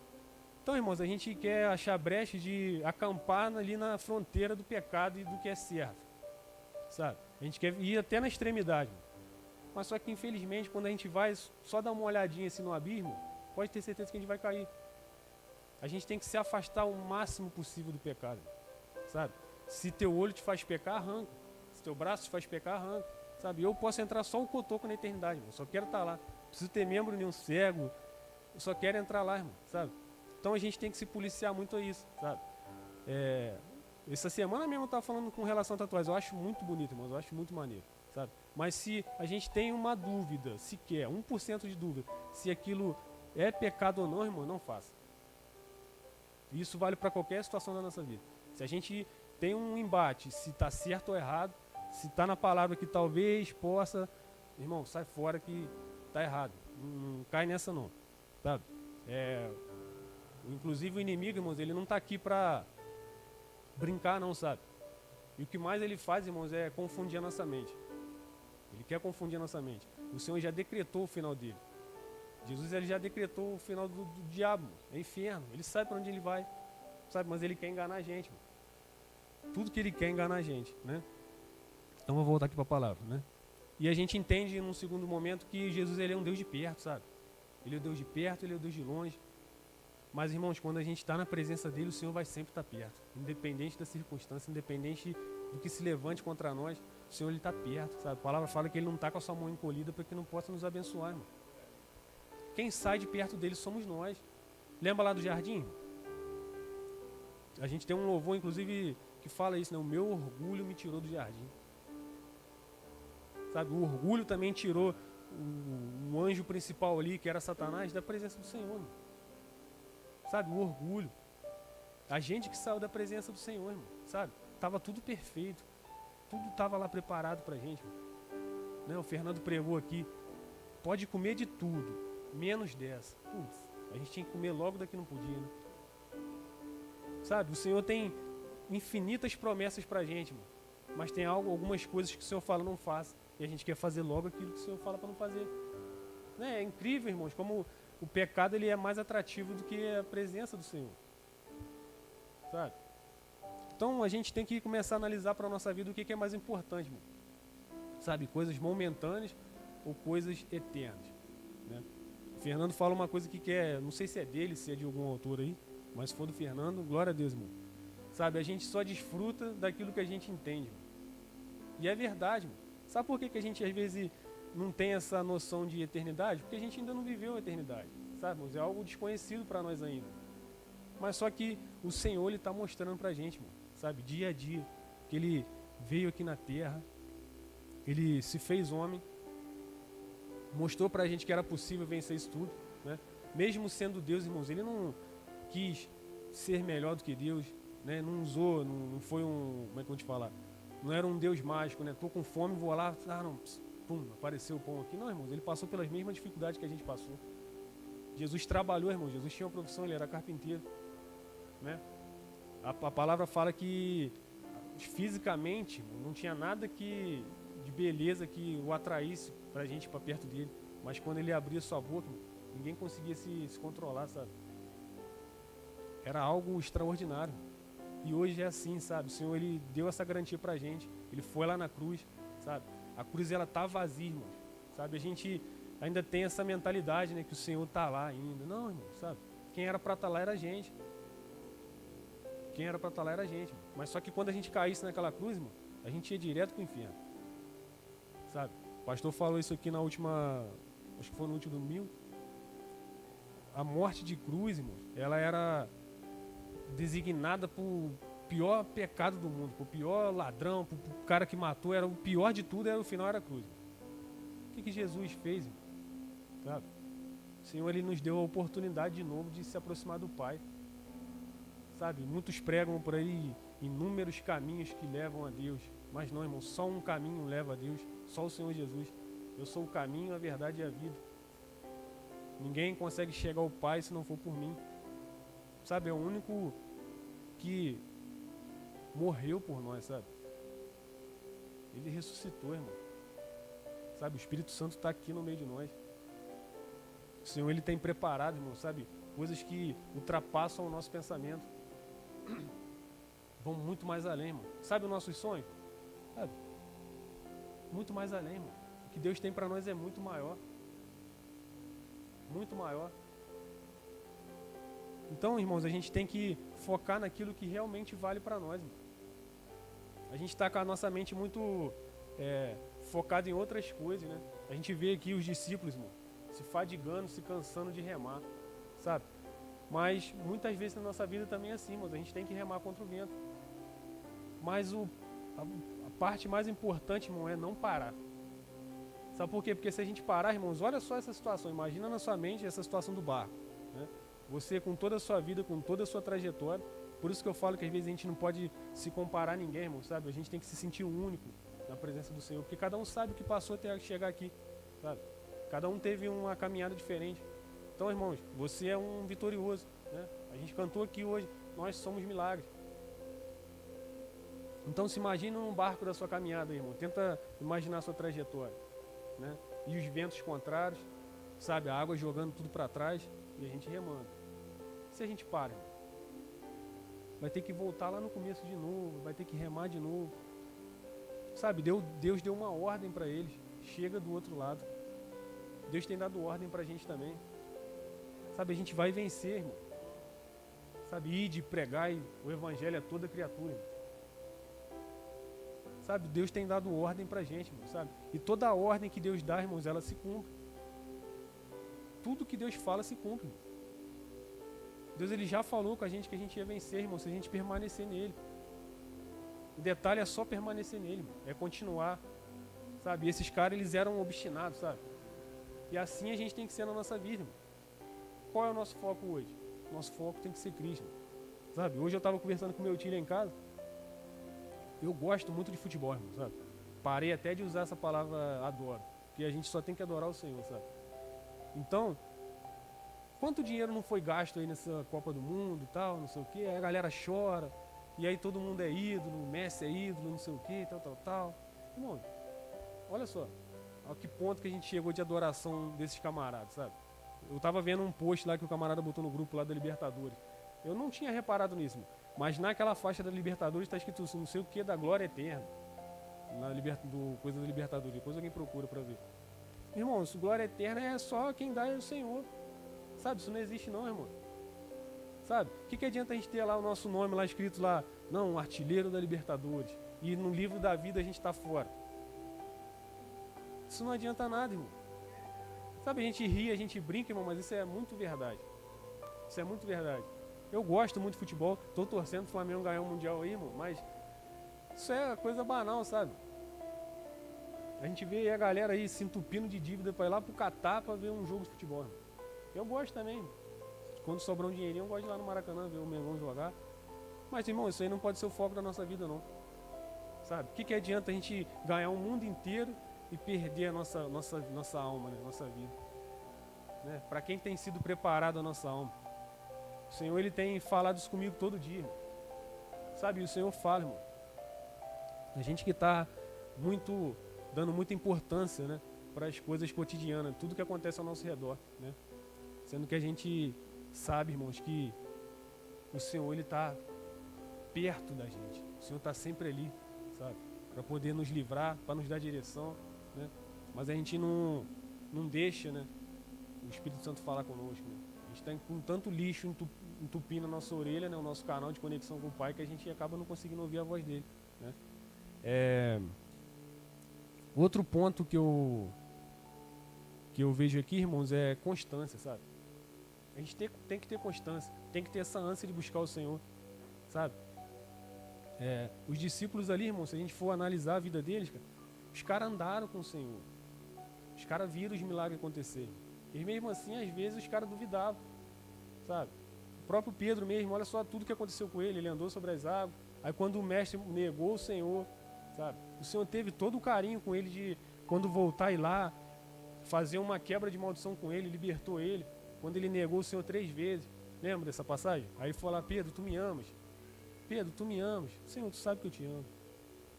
Então, irmãos, a gente quer achar brecha de acampar ali na fronteira do pecado e do que é certo, sabe? A gente quer ir até na extremidade. Mas só que, infelizmente, quando a gente vai só dar uma olhadinha assim no abismo, pode ter certeza que a gente vai cair. A gente tem que se afastar o máximo possível do pecado, sabe? Se teu olho te faz pecar, arranca. Se teu braço te faz pecar, arranca, sabe? Eu posso entrar só um cotoco na eternidade, irmão. Só quero estar lá. Não preciso ter membro nenhum cego. Eu só quero entrar lá, irmão, sabe? Então a gente tem que se policiar muito a isso, sabe? Essa semana mesmo eu estava falando com relação a tatuagens. Eu acho muito bonito, irmão. Eu acho muito maneiro, sabe? Mas se a gente tem uma dúvida, sequer 1% de dúvida, se aquilo é pecado ou não, irmão, não faça. Isso vale para qualquer situação da nossa vida. Se a gente tem um embate, se está certo ou errado, se está na palavra que talvez possa, irmão, sai fora que está errado. Não cai nessa não, sabe? Inclusive o inimigo, irmãos, ele não está aqui para brincar não, sabe? E o que mais ele faz, irmãos, é confundir a nossa mente. Ele quer confundir a nossa mente. O Senhor já decretou o final dele. Jesus, ele já decretou o final do diabo, é inferno. Ele sabe para onde ele vai, sabe? Mas ele quer enganar a gente, irmão. Tudo que ele quer é enganar a gente, né? Então vou voltar aqui para a palavra, né? E a gente entende num segundo momento que Jesus, ele é um Deus de perto, sabe? Ele é o Deus de perto, ele é o Deus de longe. Mas, irmãos, quando a gente está na presença dele, o Senhor vai sempre estar perto. Independente da circunstância, independente do que se levante contra nós, o Senhor está perto, sabe? A palavra fala que ele não está com a sua mão encolhida para que não possa nos abençoar, irmão. Quem sai de perto dele somos nós. Lembra lá do jardim? A gente tem um louvor, inclusive, que fala isso, né? O meu orgulho me tirou do jardim. Sabe? O orgulho também tirou o anjo principal ali, que era Satanás, da presença do Senhor, irmão. Sabe, o orgulho. A gente que saiu da presença do Senhor, irmão, sabe? Tava tudo perfeito. Tudo estava lá preparado pra gente, irmão. Né? O Fernando pregou aqui. Pode comer de tudo, menos dessa. Putz, a gente tinha que comer logo da que não podia, né? Sabe, o Senhor tem infinitas promessas pra gente, irmão. Mas tem algumas coisas que o Senhor fala, não faça. E a gente quer fazer logo aquilo que o Senhor fala para não fazer. Né? É incrível, irmãos, como o pecado ele é mais atrativo do que a presença do Senhor. Sabe? Então a gente tem que começar a analisar para a nossa vida o que é mais importante, irmão. Sabe? Coisas momentâneas ou coisas eternas. Né? Fernando fala uma coisa que quer, não sei se é dele, se é de algum autor aí, mas se for do Fernando, glória a Deus, irmão. Sabe, a gente só desfruta daquilo que a gente entende, irmão. E é verdade, irmão. Sabe por que a gente às vezes não tem essa noção de eternidade? Porque a gente ainda não viveu a eternidade, sabe, irmãos? É algo desconhecido para nós ainda. Mas só que o Senhor, Ele está mostrando para a gente, irmão, sabe, dia a dia, que Ele veio aqui na terra, Ele se fez homem, mostrou para a gente que era possível vencer isso tudo, né? Mesmo sendo Deus, irmãos, Ele não quis ser melhor do que Deus, né? Não usou, não foi um, como é que eu vou te falar? Não era um Deus mágico, né? Tô com fome, vou lá, não, pum, apareceu o pão aqui. Não, irmãos, Ele passou pelas mesmas dificuldades que a gente passou. Jesus trabalhou, irmãos, Jesus tinha uma profissão, Ele era carpinteiro, né? A palavra fala que fisicamente não tinha nada de beleza que o atraísse pra gente para perto dele, mas quando ele abria sua boca, ninguém conseguia se controlar, sabe? Era algo extraordinário. E hoje é assim, sabe? O Senhor, Ele deu essa garantia pra gente. Ele foi lá na cruz, sabe? A cruz, ela tá vazia, irmão, sabe? A gente ainda tem essa mentalidade, né, que o Senhor tá lá ainda. Não, irmão, sabe? Quem era pra estar lá era a gente. Quem era pra estar lá era a gente. Mas só que quando a gente caísse naquela cruz, irmão, a gente ia direto pro inferno, sabe? O pastor falou isso aqui na última, acho que foi no último domingo. A morte de cruz, irmão, ela era designada por pior pecado do mundo, por pior ladrão, por cara que matou, era o pior de tudo, o final era a cruz. O que Jesus fez, irmão? Sabe? O Senhor, Ele nos deu a oportunidade de novo de se aproximar do Pai, sabe? Muitos pregam por aí inúmeros caminhos que levam a Deus, mas não, irmão, só um caminho leva a Deus, só o Senhor Jesus. Eu sou o caminho, a verdade e a vida. Ninguém consegue chegar ao Pai se não for por mim. Sabe, é o único que morreu por nós, sabe? Ele ressuscitou, irmão. Sabe, o Espírito Santo está aqui no meio de nós. O Senhor, Ele tem preparado, irmão, sabe? Coisas que ultrapassam o nosso pensamento. Vão muito mais além, irmão. Sabe os nossos sonhos? Sabe? Muito mais além, irmão. O que Deus tem para nós é muito maior. Muito maior. Então, irmãos, a gente tem que focar naquilo que realmente vale para nós, irmão. A gente está com a nossa mente muito focada em outras coisas, né? A gente vê aqui os discípulos, irmão, se fadigando, se cansando de remar, sabe? Mas muitas vezes na nossa vida também é assim, irmãos, a gente tem que remar contra o vento. Mas a parte mais importante, irmão, é não parar. Sabe por quê? Porque se a gente parar, irmãos, olha só essa situação, imagina na sua mente essa situação do barco, né? Você com toda a sua vida, com toda a sua trajetória, por isso que eu falo que às vezes a gente não pode se comparar a ninguém, irmão, sabe? A gente tem que se sentir único na presença do Senhor, porque cada um sabe o que passou até chegar aqui, sabe? Cada um teve uma caminhada diferente. Então, irmãos, você é um vitorioso, né? A gente cantou aqui hoje, nós somos milagres. Então se imagina num barco da sua caminhada, irmão. Tenta imaginar a sua trajetória, né? E os ventos contrários, sabe? A água jogando tudo para trás e a gente remando. Se a gente para, irmão, vai ter que voltar lá no começo de novo, vai ter que remar de novo. Sabe? Deus deu uma ordem para eles. Chega do outro lado. Deus tem dado ordem para a gente também. Sabe? A gente vai vencer, irmão. Sabe? Ir de pregar o evangelho a toda criatura, irmão. Sabe? Deus tem dado ordem pra gente, irmão, sabe? E toda a ordem que Deus dá, irmãos, ela se cumpre. Tudo que Deus fala se cumpre, irmão. Deus, Ele já falou com a gente que a gente ia vencer, irmão, se a gente permanecer nele. O detalhe é só permanecer nele, irmão. É continuar, sabe? E esses caras, eles eram obstinados, sabe? E assim a gente tem que ser na nossa vida, irmão. Qual é o nosso foco hoje? Nosso foco tem que ser Cristo, irmão. Sabe? Hoje eu estava conversando com meu tio lá em casa. Eu gosto muito de futebol, irmão, sabe? Parei até de usar essa palavra adoro, porque a gente só tem que adorar o Senhor, sabe? Então, quanto dinheiro não foi gasto aí nessa Copa do Mundo e tal, não sei o quê, aí a galera chora, e aí todo mundo é ídolo, o Messi é ídolo, não sei o quê, tal. Irmão, olha só, a que ponto que a gente chegou de adoração desses camaradas, sabe? Eu tava vendo um post lá que o camarada botou no grupo lá da Libertadores. Eu não tinha reparado nisso, irmão. Mas naquela faixa da Libertadores está escrito não sei o que da glória eterna. Na coisa da Libertadores. Depois alguém procura para ver. Irmãos, glória eterna é só quem dá é o Senhor. Sabe, isso não existe não, irmão. Sabe, o que adianta a gente ter lá o nosso nome lá escrito lá, não, um artilheiro da Libertadores, e no livro da vida a gente está fora? Isso não adianta nada, irmão. Sabe, a gente ri, a gente brinca, irmão, mas isso é muito verdade. Isso é muito verdade. Eu gosto muito de futebol, estou torcendo o Flamengo ganhar um Mundial aí, irmão, mas isso é coisa banal, sabe? A gente vê a galera aí se entupindo de dívida para ir lá pro Catar para ver um jogo de futebol, irmão. Eu gosto também. Quando sobrar um dinheirinho, eu gosto de ir lá no Maracanã ver o Mengão jogar. Mas, irmão, isso aí não pode ser o foco da nossa vida, não. Sabe? O que adianta a gente ganhar o mundo inteiro e perder a nossa alma, né? Nossa vida. Né? Para quem tem sido preparado a nossa alma. O Senhor, Ele tem falado isso comigo todo dia. Irmão. Sabe? E o Senhor fala, irmão. A gente que está dando muita importância, né? Para as coisas cotidianas, tudo que acontece ao nosso redor, né? Sendo que a gente sabe, irmãos, que o Senhor, Ele está perto da gente. O Senhor está sempre ali, sabe? Para poder nos livrar, para nos dar direção, né? Mas a gente não deixa, né? O Espírito Santo falar conosco, né? A gente está com tanto lixo entupindo a nossa orelha, né? O nosso canal de conexão com o Pai, que a gente acaba não conseguindo ouvir a voz dele, né? Outro ponto que eu vejo aqui, irmãos, é constância, sabe? A gente tem que ter constância, tem que ter essa ânsia de buscar o Senhor, sabe? Os discípulos ali, irmãos, se a gente for analisar a vida deles, cara, os caras andaram com o Senhor. Os caras viram os milagres acontecerem. E mesmo assim, às vezes, os caras duvidavam, sabe? O próprio Pedro mesmo, olha só tudo que aconteceu com ele. Ele andou sobre as águas. Aí quando o mestre negou o Senhor, sabe? O Senhor teve todo o carinho com ele de, quando voltar e ir lá, fazer uma quebra de maldição com ele, libertou ele. Quando ele negou o Senhor 3 vezes. Lembra dessa passagem? Aí ele falou lá, Pedro, tu me amas. Pedro, tu me amas. Senhor, tu sabe que eu te amo.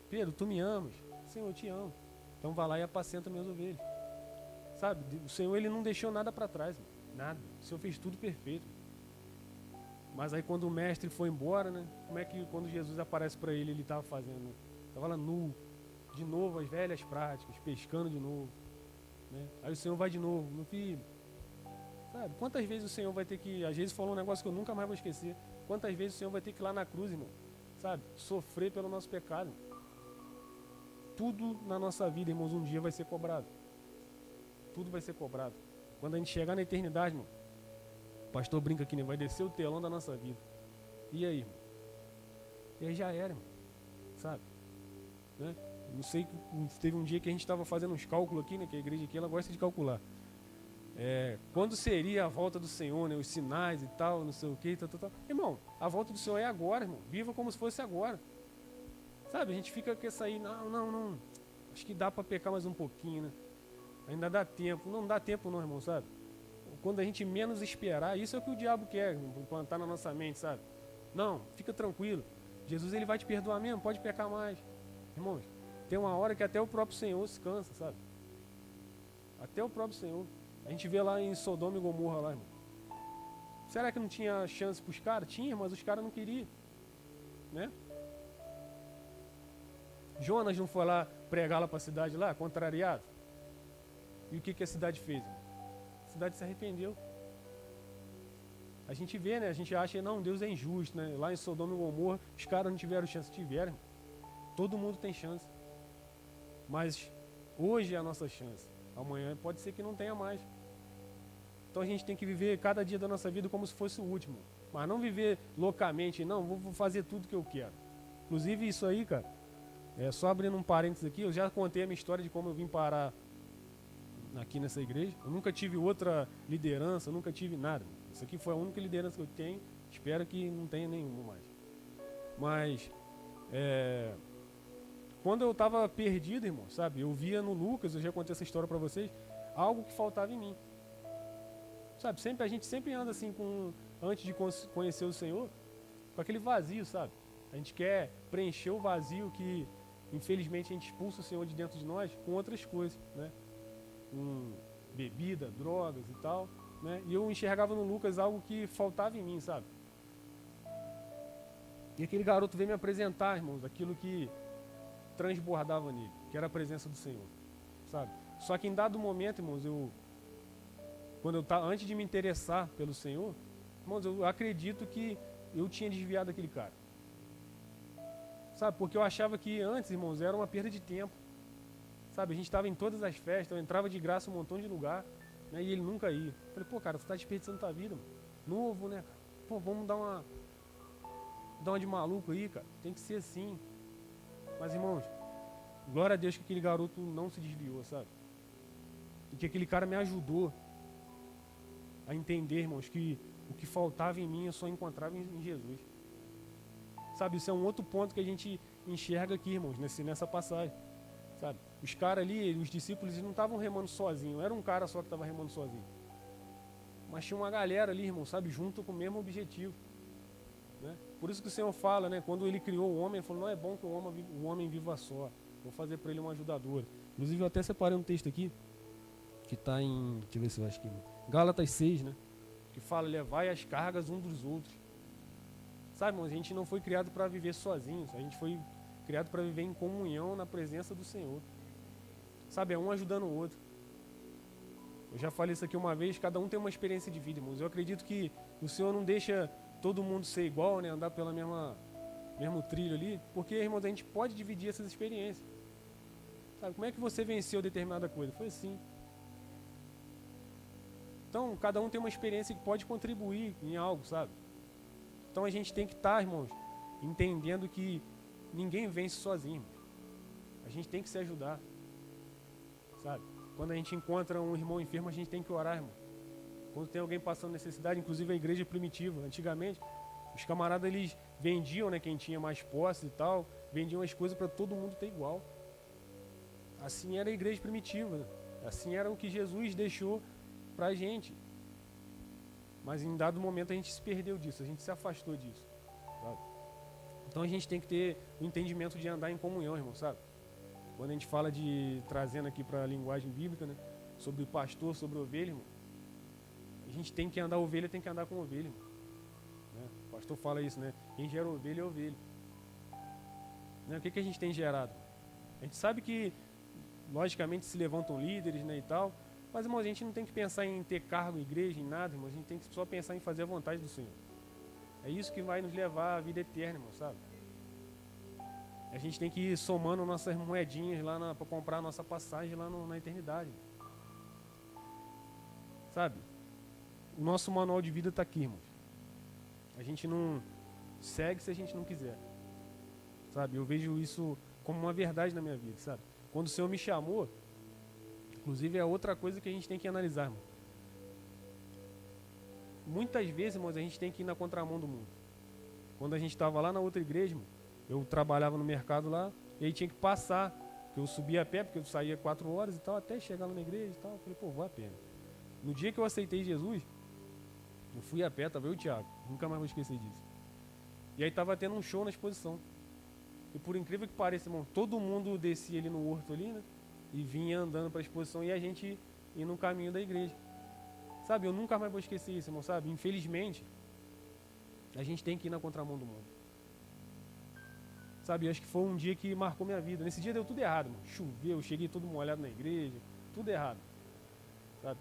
Pedro, tu me amas. Senhor, eu te amo. Então vai lá e apacenta minhas ovelhas. Sabe? O Senhor, Ele não deixou nada para trás. Mano. Nada. O Senhor fez tudo perfeito. Mas aí quando o mestre foi embora, né? Como é que quando Jesus aparece para ele, ele estava fazendo? Estava lá nu. De novo, as velhas práticas. Pescando de novo. Né? Aí o Senhor vai de novo. Meu filho. Sabe? Quantas vezes o Senhor vai ter que... Às vezes falou um negócio que eu nunca mais vou esquecer. Quantas vezes o Senhor vai ter que ir lá na cruz, irmão? Sabe? Sofrer pelo nosso pecado. Tudo na nossa vida, irmãos, um dia vai ser cobrado. Tudo vai ser cobrado. Quando a gente chegar na eternidade, irmão, o pastor brinca aqui, né? Vai descer o telão da nossa vida. E aí, irmão? E aí já era, irmão. Sabe? Né? Não sei, teve um dia que a gente estava fazendo uns cálculos aqui, né? Que a igreja aqui, ela gosta de calcular. Quando seria a volta do Senhor, né? Os sinais e tal, não sei o que, tal. Irmão, a volta do Senhor é agora, irmão. Viva como se fosse agora. Sabe, a gente fica com essa aí, não. Acho que dá para pecar mais um pouquinho, né? Ainda dá tempo. Não dá tempo não, irmão, sabe? Quando a gente menos esperar, isso é o que o diabo quer, implantar na nossa mente, sabe? Não, fica tranquilo. Jesus, Ele vai te perdoar mesmo, pode pecar mais. Irmãos, tem uma hora que até o próprio Senhor se cansa, sabe? Até o próprio Senhor. A gente vê lá em Sodoma e Gomorra lá, irmão. Será que não tinha chance para os caras? Tinha, mas os caras não queriam. Né? Jonas não foi lá pregar lá para a cidade lá, contrariado? E o que a cidade fez? Irmão? A cidade se arrependeu. A gente vê, né? A gente acha, não, Deus é injusto, né? Lá em Sodoma e Gomorra, os caras não tiveram chance. Tiveram. Todo mundo tem chance. Mas hoje é a nossa chance. Amanhã pode ser que não tenha mais. Então a gente tem que viver cada dia da nossa vida como se fosse o último. Mas não viver loucamente, não, vou fazer tudo que eu quero. Inclusive isso aí, cara, só abrindo um parênteses aqui, eu já contei a minha história de como eu vim parar aqui nessa igreja. Eu nunca tive outra liderança, nunca tive nada. Isso aqui foi a única liderança que eu tenho. Espero que não tenha nenhuma mais. Mas, quando eu estava perdido, irmão, sabe? Eu via no Lucas, eu já contei essa história para vocês, algo que faltava em mim. Sabe? A gente sempre anda assim, antes de conhecer o Senhor, com aquele vazio, sabe? A gente quer preencher o vazio que, infelizmente, a gente expulsa o Senhor de dentro de nós com outras coisas, né? Com bebida, drogas e tal, né? E eu enxergava no Lucas algo que faltava em mim, sabe? E aquele garoto veio me apresentar, irmãos, aquilo que transbordava nele, que era a presença do Senhor. sabe? Só que em dado momento, irmãos, antes de me interessar pelo Senhor, irmãos, eu acredito que eu tinha desviado aquele cara. Sabe, porque eu achava que antes, irmãos, era uma perda de tempo. Sabe, a gente estava em todas as festas, eu entrava de graça em um montão de lugar, né, e ele nunca ia. Eu falei, pô, cara, você está desperdiçando tua vida, mano. Novo, né, cara? Pô, vamos dar uma de maluco aí, cara. Tem que ser assim. Mas, irmãos, glória a Deus que aquele garoto não se desviou, sabe? E que aquele cara me ajudou a entender, irmãos, que o que faltava em mim eu só encontrava em Jesus. Sabe, isso é um outro ponto que a gente enxerga aqui, irmãos, nessa passagem. Sabe, os caras ali, os discípulos, eles não estavam remando sozinhos, não era um cara só que estava remando sozinho. Mas tinha uma galera ali, irmão, sabe, junto com o mesmo objetivo. Né? Por isso que o Senhor fala, né, quando ele criou o homem, ele falou, não é bom que o homem viva só, vou fazer para ele uma ajudadora. Inclusive eu até separei um texto aqui, que está em, deixa eu ver se eu acho que Gálatas 6, né, que fala, levai as cargas um dos outros. Sabe, irmãos, a gente não foi criado para viver sozinhos, a gente foi criado para viver em comunhão na presença do Senhor. Sabe, é um ajudando o outro. Eu já falei isso aqui uma vez, cada um tem uma experiência de vida, irmãos. Eu acredito que o Senhor não deixa todo mundo ser igual, né, andar pela mesmo trilho ali, porque, irmãos, a gente pode dividir essas experiências. Sabe, como é que você venceu determinada coisa? Foi assim. Então, cada um tem uma experiência que pode contribuir em algo, sabe? Então a gente tem que estar, irmãos, entendendo que ninguém vence sozinho. A gente tem que se ajudar, sabe? Quando a gente encontra um irmão enfermo, a gente tem que orar, irmão. Quando tem alguém passando necessidade, inclusive a igreja primitiva, antigamente, os camaradas, eles vendiam, né, quem tinha mais posse e tal, vendiam as coisas para todo mundo ter igual. Assim era a igreja primitiva, né? Assim era o que Jesus deixou para a gente. Mas em dado momento a gente se perdeu disso, a gente se afastou disso, sabe? Então a gente tem que ter o entendimento de andar em comunhão, irmão, sabe? Quando a gente fala de, trazendo aqui para a linguagem bíblica, né, sobre pastor, sobre ovelha, irmão, a gente tem que andar ovelha, tem que andar com ovelha, irmão. Né? O pastor fala isso, né? Quem gera ovelha é ovelha. Né? O que a gente tem gerado? A gente sabe que, logicamente, se levantam líderes, né, e tal, mas, irmão, a gente não tem que pensar em ter cargo em igreja, em nada, irmão. A gente tem que só pensar em fazer a vontade do Senhor. É isso que vai nos levar à vida eterna, irmão, sabe? A gente tem que ir somando nossas moedinhas lá para comprar a nossa passagem lá na eternidade. Sabe? O nosso manual de vida está aqui, irmão. A gente não segue se a gente não quiser. Sabe? Eu vejo isso como uma verdade na minha vida, sabe? Quando o Senhor me chamou, inclusive é outra coisa que a gente tem que analisar, irmão. Muitas vezes, irmãos, a gente tem que ir na contramão do mundo. Quando a gente estava lá na outra igreja, irmão, eu trabalhava no mercado lá, e aí tinha que passar, porque eu subia a pé, porque eu saía 4 horas e tal, até chegar lá na igreja e tal. Eu falei, pô, vou a pé. No dia que eu aceitei Jesus, eu fui a pé, tava eu e o Thiago, nunca mais vou esquecer disso. E aí tava tendo um show na exposição. E por incrível que pareça, irmão, todo mundo descia ali no horto ali, né? E vinha andando para a exposição e a gente ia no caminho da igreja. Sabe, eu nunca mais vou esquecer isso, irmão, sabe? Infelizmente, a gente tem que ir na contramão do mundo. Sabe, eu acho que foi um dia que marcou minha vida. Nesse dia deu tudo errado, irmão. Choveu, eu cheguei todo molhado na igreja, tudo errado. Sabe?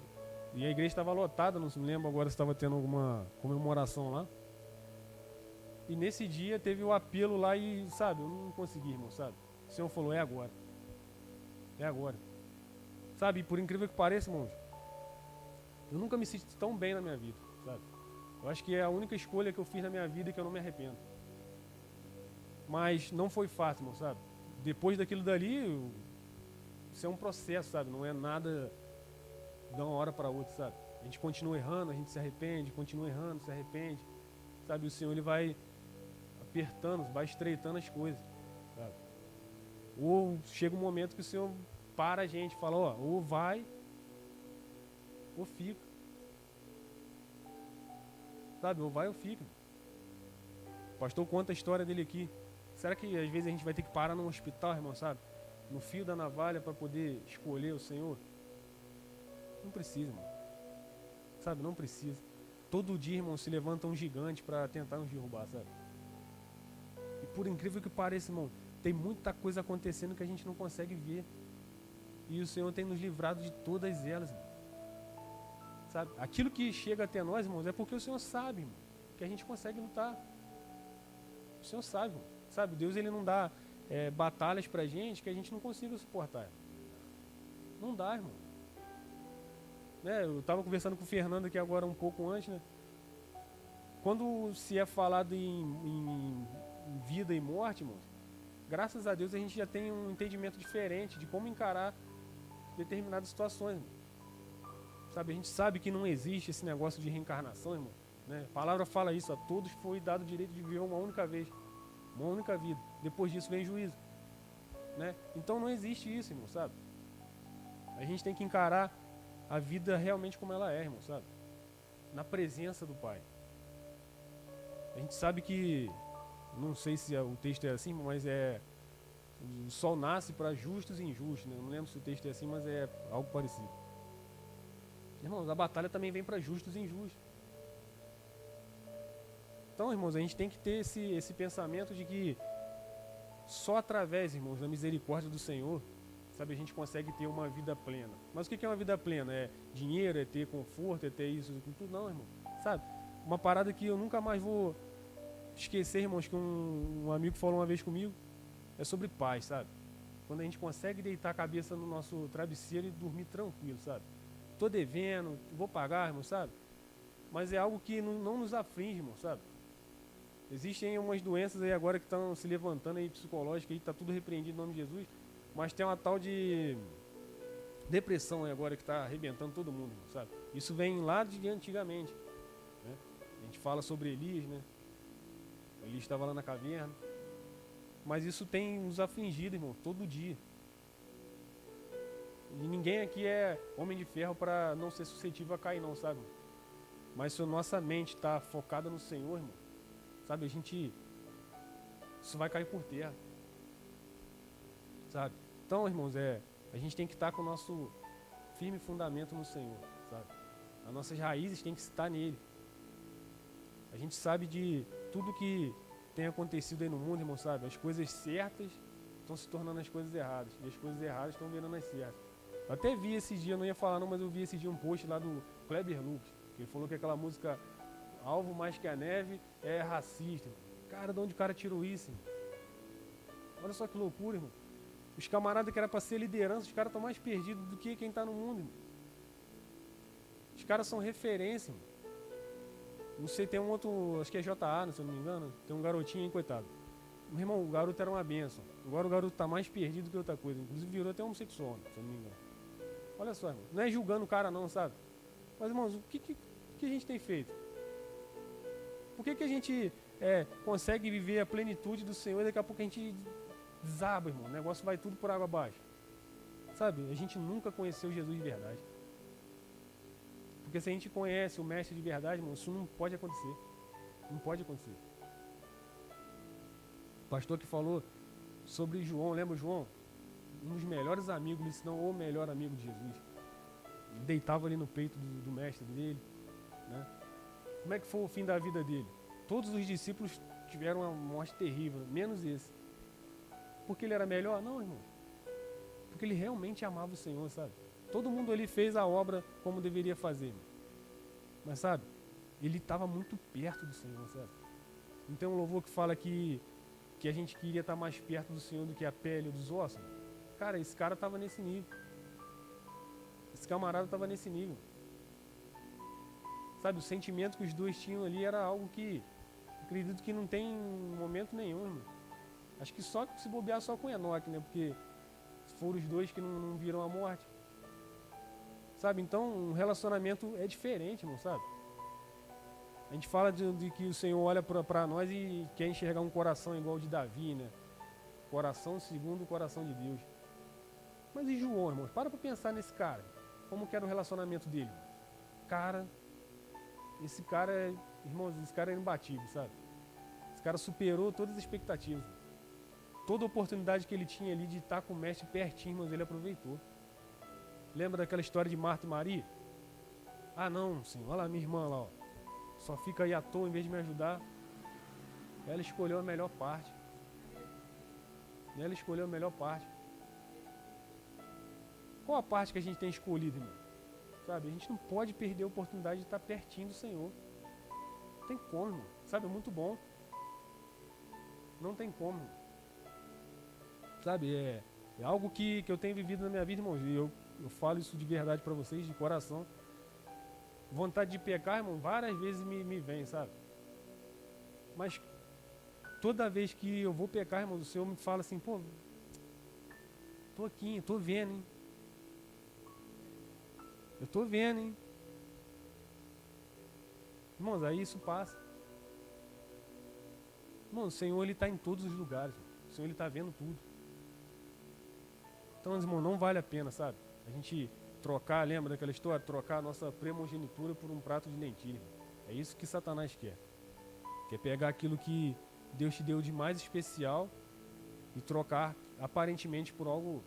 E a igreja estava lotada, não me lembro agora se estava tendo alguma comemoração lá. E nesse dia teve o apelo lá e, sabe, eu não consegui, irmão, sabe? O Senhor falou, é agora. É agora. Sabe, por incrível que pareça, irmãos, eu nunca me senti tão bem na minha vida, sabe? Eu acho que é a única escolha que eu fiz na minha vida que eu não me arrependo. Mas não foi fácil, irmão, sabe? Depois daquilo dali, isso é um processo, sabe? Não é nada de uma hora para outra, sabe? A gente continua errando, a gente se arrepende, continua errando, se arrepende. Sabe, o Senhor, ele vai apertando, vai estreitando as coisas, sabe? Ou chega um momento que o Senhor para a gente e fala, ó, ou vai, ou fica. Sabe, ou vai ou fica. O pastor conta a história dele aqui. Será que às vezes a gente vai ter que parar num hospital, irmão, sabe? No fio da navalha para poder escolher o Senhor? Não precisa, irmão. Sabe, não precisa. Todo dia, irmão, se levanta um gigante para tentar nos derrubar, sabe? E por incrível que pareça, irmão, tem muita coisa acontecendo que a gente não consegue ver. E o Senhor tem nos livrado de todas elas, irmão. Sabe? Aquilo que chega até nós, irmãos, é porque o Senhor sabe, irmão, que a gente consegue lutar. O Senhor sabe, irmão. Sabe? Deus, ele não dá batalhas pra gente que a gente não consiga suportar. Não dá, irmão. Né? Eu estava conversando com o Fernando aqui agora um pouco antes, né? Quando se é falado em vida e morte, irmão, graças a Deus a gente já tem um entendimento diferente de como encarar determinadas situações, irmão. Sabe, a gente sabe que não existe esse negócio de reencarnação, irmão. Né? A palavra fala isso, a todos foi dado o direito de viver uma única vez, uma única vida. Depois disso vem juízo. Né? Então não existe isso, irmão, sabe? A gente tem que encarar a vida realmente como ela é, irmão, sabe? Na presença do Pai. A gente sabe que, não sei se o texto é assim, mas o sol nasce para justos e injustos, né? Eu não lembro se o texto é assim, mas é algo parecido. Irmãos, a batalha também vem para justos e injustos. Então, irmãos, a gente tem que ter esse pensamento de que só através, irmãos, da misericórdia do Senhor, sabe, a gente consegue ter uma vida plena. Mas o que é uma vida plena? É dinheiro, é ter conforto, é ter isso, tudo? Não, irmão. Sabe? Uma parada que eu nunca mais vou esquecer, irmãos, que um amigo falou uma vez comigo, é sobre paz, sabe? Quando a gente consegue deitar a cabeça no nosso travesseiro e dormir tranquilo, sabe? Tô devendo, vou pagar, irmão, sabe? Mas é algo que não nos aflige, irmão, sabe? Existem umas doenças aí agora que estão se levantando aí, psicológicas, aí tá tudo repreendido em nome de Jesus, mas tem uma tal de depressão aí agora que está arrebentando todo mundo, sabe? Isso vem lá de antigamente, né? A gente fala sobre Elias, né? Elias estava lá na caverna, mas isso tem nos afligido, irmão, todo dia. E ninguém aqui é homem de ferro para não ser suscetível a cair, não, sabe? Mas se a nossa mente está focada no Senhor, irmão, sabe, isso vai cair por terra, sabe? Então, irmãos, a gente tem que estar com o nosso firme fundamento no Senhor, sabe? As nossas raízes têm que estar nele. A gente sabe de tudo que tem acontecido aí no mundo, irmão, sabe? As coisas certas estão se tornando as coisas erradas, e as coisas erradas estão virando as certas. Eu até vi esse dia, eu não ia falar não, mas eu vi esse dia um post lá do Kleber Lucas, que ele falou que aquela música Alvo Mais Que a Neve é racista. Cara, de onde o cara tirou isso, irmão? Olha só que loucura, irmão. Os camaradas que era para ser liderança, os caras estão mais perdidos do que quem está no mundo, irmão. Os caras são referência, irmão. Não sei, tem um outro, acho que é JA, se eu não me engano, tem um garotinho aí, coitado. Meu irmão, o garoto era uma benção. Agora o garoto tá mais perdido que outra coisa. Inclusive virou até homossexual, se eu não me engano. Olha só, irmão. Não é julgando o cara não, sabe? Mas, irmãos, o que a gente tem feito? Por que a gente consegue viver a plenitude do Senhor e daqui a pouco a gente desaba, irmão? O negócio vai tudo por água abaixo. Sabe? A gente nunca conheceu Jesus de verdade. Porque se a gente conhece o Mestre de verdade, irmão, isso não pode acontecer. Não pode acontecer. O pastor que falou sobre João, lembra João? Um dos melhores amigos, se não o melhor amigo de Jesus. Ele deitava ali no peito do mestre dele, né? Como é que foi o fim da vida dele? Todos os discípulos tiveram uma morte terrível, menos esse. Porque ele era melhor? Não, irmão. Porque ele realmente amava o Senhor, sabe? Todo mundo ali fez a obra como deveria fazer, irmão. Mas, sabe, ele estava muito perto do Senhor, sabe? Não tem um louvor que fala que a gente queria estar mais perto do Senhor do que a pele ou dos ossos? Cara, esse cara estava nesse nível. Esse camarada estava nesse nível. Sabe, o sentimento que os dois tinham ali era algo que acredito que não tem momento nenhum, irmão. Acho que só se bobear só com Enoque, né? Porque foram os dois que não viram a morte. Sabe, então um relacionamento é diferente, irmão, sabe? A gente fala de que o Senhor olha para nós e quer enxergar um coração igual ao de Davi, né? Coração segundo o coração de Deus. Mas e João, irmão? Para pensar nesse cara. Como que era o relacionamento dele? Cara, esse cara, irmãos, esse cara é imbatível, sabe? Esse cara superou todas as expectativas. Toda oportunidade que ele tinha ali de estar com o mestre pertinho, irmãos, ele aproveitou. Lembra daquela história de Marta e Maria? Ah, não, senhor, olha lá minha irmã lá, ó. Só fica aí à toa em vez de me ajudar. Ela escolheu a melhor parte. Ela escolheu a melhor parte. Qual a parte que a gente tem escolhido, irmão? Sabe, a gente não pode perder a oportunidade de estar pertinho do Senhor. Não tem como, irmão. Sabe, é muito bom. Não tem como. Sabe, é algo que eu tenho vivido na minha vida, irmãos. E eu falo isso de verdade para vocês, de coração. Vontade de pecar, irmão, várias vezes me vem, sabe? Mas toda vez que eu vou pecar, irmão, o Senhor me fala assim, pô, tô aqui, tô vendo, hein? Eu tô vendo, hein? Irmãos, aí isso passa. Irmão, o Senhor, Ele está em todos os lugares. O Senhor, Ele está vendo tudo. Então, irmão, não vale a pena, sabe? A gente trocar, lembra daquela história? Trocar a nossa primogenitura por um prato de lentilha. É isso que Satanás quer. Quer pegar aquilo que Deus te deu de mais especial e trocar aparentemente por algo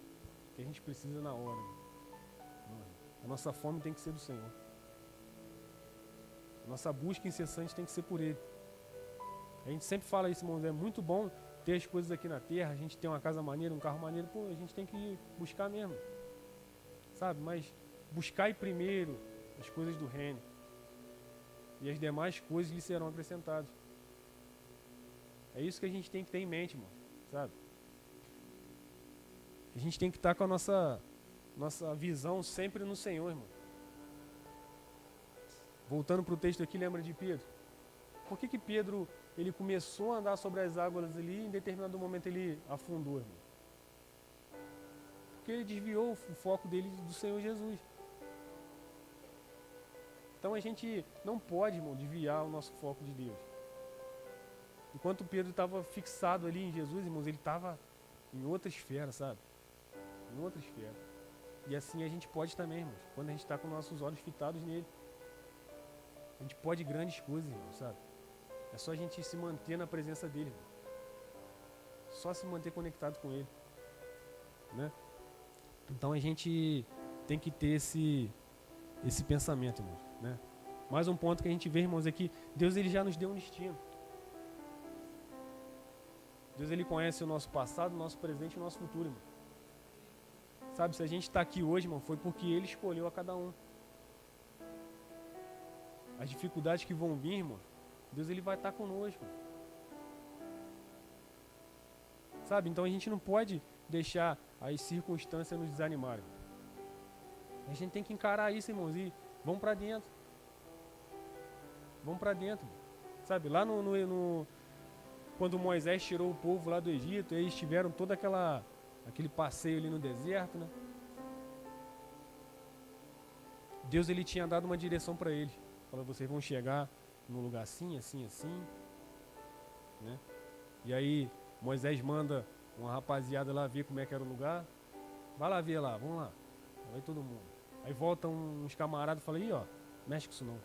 que a gente precisa na hora. A nossa fome tem que ser do Senhor. A nossa busca incessante tem que ser por Ele. A gente sempre fala isso, irmãos, é muito bom ter as coisas aqui na terra, a gente tem uma casa maneira, um carro maneiro, pô, a gente tem que buscar mesmo. Sabe, mas buscai primeiro as coisas do reino. E as demais coisas lhe serão acrescentadas. É isso que a gente tem que ter em mente, irmão, sabe? A gente tem que estar com a nossa visão sempre no Senhor, irmão. Voltando para o texto aqui, lembra de Pedro? Por que Pedro ele começou a andar sobre as águas ali e em determinado momento ele afundou, irmão? Porque ele desviou o foco dele do Senhor Jesus. Então a gente não pode, irmão, desviar o nosso foco de Deus. Enquanto Pedro estava fixado ali em Jesus, irmãos, ele estava em outra esfera, sabe? Em outra esfera. E assim a gente pode também, irmãos, quando a gente está com nossos olhos fitados nele. A gente pode grandes coisas, irmão, sabe? É só a gente se manter na presença dele, irmão. Só se manter conectado com ele, né? Então a gente tem que ter esse pensamento, irmão, né? Mais um ponto que a gente vê, irmãos, é que Deus ele já nos deu um destino. Deus ele conhece o nosso passado, o nosso presente e o nosso futuro, irmão. Sabe, se a gente está aqui hoje, irmão, foi porque Ele escolheu a cada um. As dificuldades que vão vir, irmão, Deus ele vai estar conosco. Sabe, então a gente não pode deixar as circunstâncias nos desanimarem. A gente tem que encarar isso, irmãos, e vamos para dentro. Vamos para dentro. Sabe, lá quando Moisés tirou o povo lá do Egito, eles tiveram todo aquele passeio ali no deserto, né? Deus ele tinha dado uma direção para eles. Falou, vocês vão chegar num lugar assim, assim, assim, né? E aí Moisés manda uma rapaziada lá ver como é que era o lugar. Vai lá ver lá, vamos lá. Vai todo mundo. Aí voltam uns camaradas e falam, ó, mexe com isso não.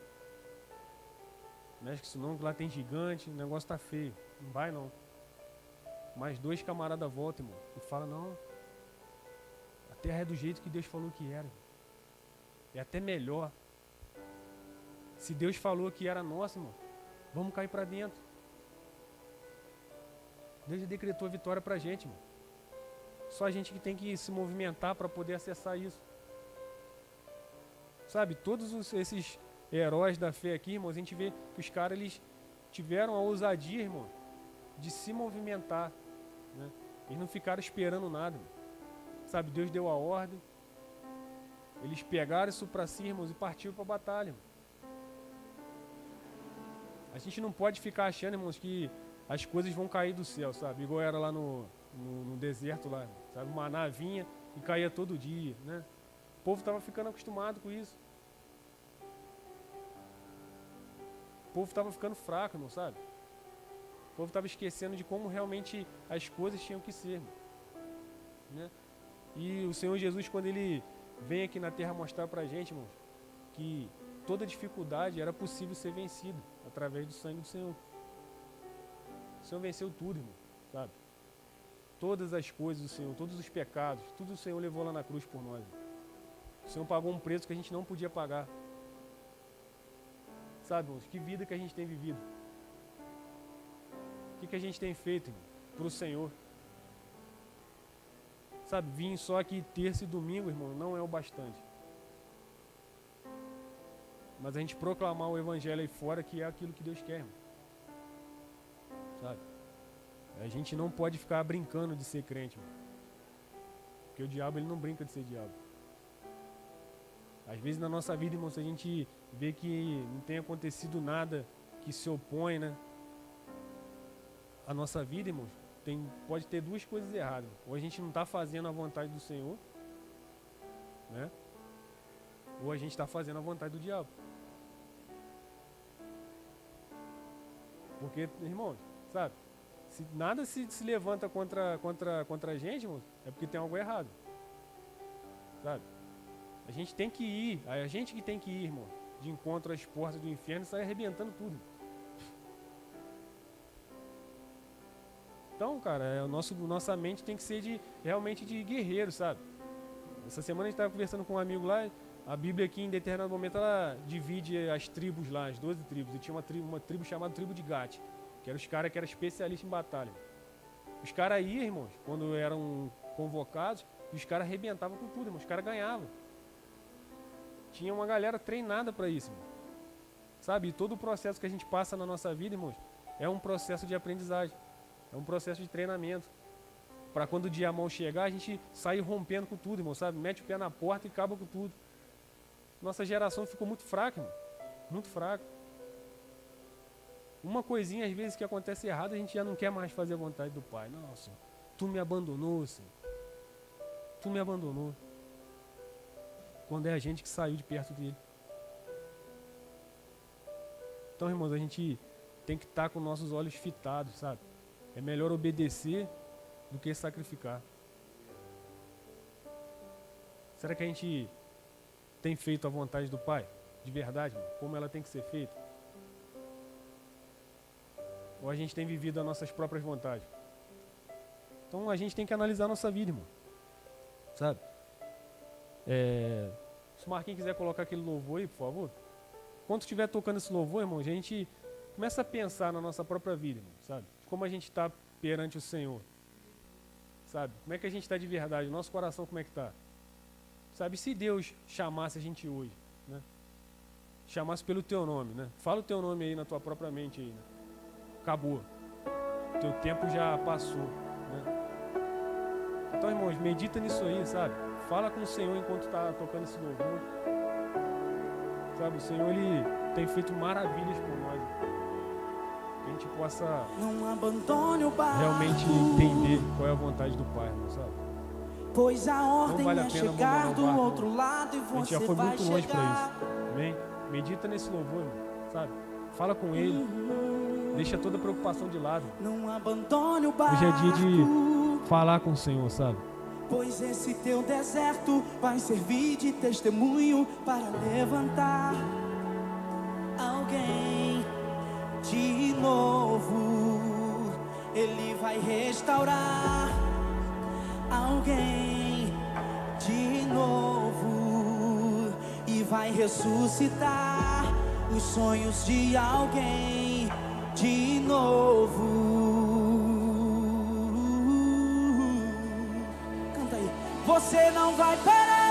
Mexe com isso não, que lá tem gigante, o negócio tá feio. Não vai não. Mais 2 camaradas voltam, irmão, e falam, não, a terra é do jeito que Deus falou que era. É até melhor. Se Deus falou que era nosso, irmão, vamos cair para dentro. Deus já decretou a vitória pra gente, irmão. Só a gente que tem que se movimentar para poder acessar isso. Sabe, todos esses heróis da fé aqui, irmãos, a gente vê que os caras, eles tiveram a ousadia, irmão, de se movimentar, né? Eles não ficaram esperando nada, irmão. Sabe, Deus deu a ordem, eles pegaram isso para si, irmãos, e partiram para a batalha, irmão. A gente não pode ficar achando, irmãos, que as coisas vão cair do céu, sabe? Igual era lá no deserto, lá, sabe? O maná vinha e caía todo dia, né? O povo estava ficando acostumado com isso. O povo estava ficando fraco, irmão, sabe? O povo estava esquecendo de como realmente as coisas tinham que ser, irmão, né? E o Senhor Jesus, quando Ele vem aqui na terra mostrar pra gente, irmão, que toda dificuldade era possível ser vencida através do sangue do Senhor. O Senhor venceu tudo, irmão, sabe? Todas as coisas do Senhor, todos os pecados, tudo o Senhor levou lá na cruz por nós, irmão. O Senhor pagou um preço que a gente não podia pagar. Sabe, irmãos, que vida que a gente tem vivido. O que a gente tem feito, irmão, para o Senhor. Sabe, vir só aqui terça e domingo, irmão, não é o bastante. Mas a gente proclamar o evangelho aí fora, que é aquilo que Deus quer, irmão. Sabe? A gente não pode ficar brincando de ser crente, irmão. Porque o diabo, ele não brinca de ser diabo. Às vezes na nossa vida, irmão, se a gente vê que não tem acontecido nada que se opõe, né? A nossa vida, irmãos, pode ter duas coisas erradas. Ou a gente não está fazendo a vontade do Senhor, né? Ou a gente está fazendo a vontade do diabo. Porque, irmãos, sabe? Se nada se levanta contra a gente, irmãos, é porque tem algo errado. Sabe? A gente tem que ir, a gente que tem que ir, irmão, de encontro às portas do inferno e sair arrebentando tudo. Então, cara, nossa mente tem que ser realmente de guerreiro, sabe? Essa semana a gente estava conversando com um amigo lá, a Bíblia aqui em determinado momento ela divide as tribos lá, as 12 tribos, e tinha uma tribo chamada tribo de Gate, que eram os caras que eram especialistas em batalha. Os caras iam, irmãos, quando eram convocados, os caras arrebentavam com tudo, irmãos, os caras ganhavam. Tinha uma galera treinada para isso, irmão. Sabe? E todo o processo que a gente passa na nossa vida, irmãos, é um processo de aprendizagem. É um processo de treinamento. Para quando o dia mal chegar, a gente sair rompendo com tudo, irmão, sabe? Mete o pé na porta e acaba com tudo. Nossa geração ficou muito fraca, irmão. Muito fraca. Uma coisinha, às vezes, que acontece errado, a gente já não quer mais fazer a vontade do Pai. Nossa, tu me abandonou, Senhor. Tu me abandonou. Quando é a gente que saiu de perto dele. Então, irmãos, a gente tem que estar com nossos olhos fitados, sabe? É melhor obedecer do que sacrificar. Será que a gente tem feito a vontade do Pai? De verdade, irmão? Como ela tem que ser feita? Ou a gente tem vivido as nossas próprias vontades? Então a gente tem que analisar a nossa vida, irmão. Sabe? Se o Marquinhos quiser colocar aquele louvor aí, por favor. Quando estiver tocando esse louvor, irmão, a gente começa a pensar na nossa própria vida, irmão, sabe? Como a gente está perante o Senhor. Sabe? Como é que a gente está de verdade? O nosso coração como é que está? Sabe? Se Deus chamasse a gente hoje, né? Chamasse pelo teu nome, né? Fala o teu nome aí na tua própria mente aí, né? Acabou. O teu tempo já passou, né? Então, irmãos, medita nisso aí, sabe? Fala com o Senhor enquanto está tocando esse louvor. Sabe? O Senhor, Ele tem feito maravilhas por nós. Que a gente possa realmente entender qual é a vontade do Pai, irmão, sabe? Pois a ordem vale a é pena chegar do barco, outro lado e a gente você já foi vai muito longe para chegar. isso. Amém? Medita nesse louvor, irmão, sabe? Fala com Ele. Deixa toda a preocupação de lado. Não abandone o barco. Hoje é dia de falar com o Senhor, sabe? Pois esse teu deserto vai servir de testemunho para levantar alguém de novo. Ele vai restaurar alguém de novo e vai ressuscitar os sonhos de alguém de novo. Você não vai parar.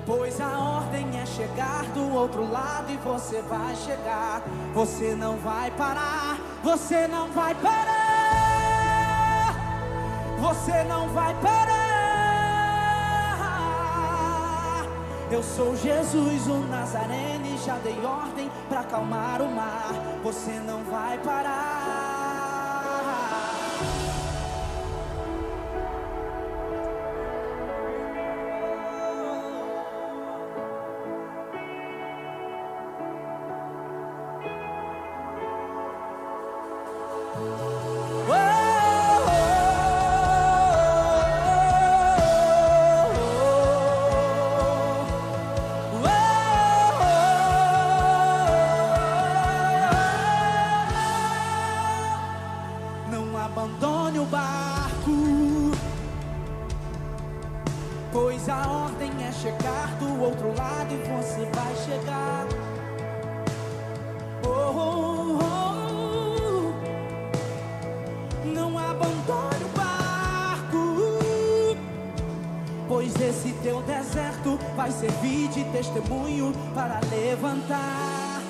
Pois a ordem é chegar do outro lado e você vai chegar. Você não vai parar. Você não vai parar. Você não vai parar. Eu sou Jesus, o Nazareno, e já dei ordem pra acalmar o mar. Você não vai parar. Abandone o barco, pois a ordem é chegar do outro lado e você vai chegar. Oh, oh, oh. abandone o barco, pois esse teu deserto vai servir de testemunho para levantar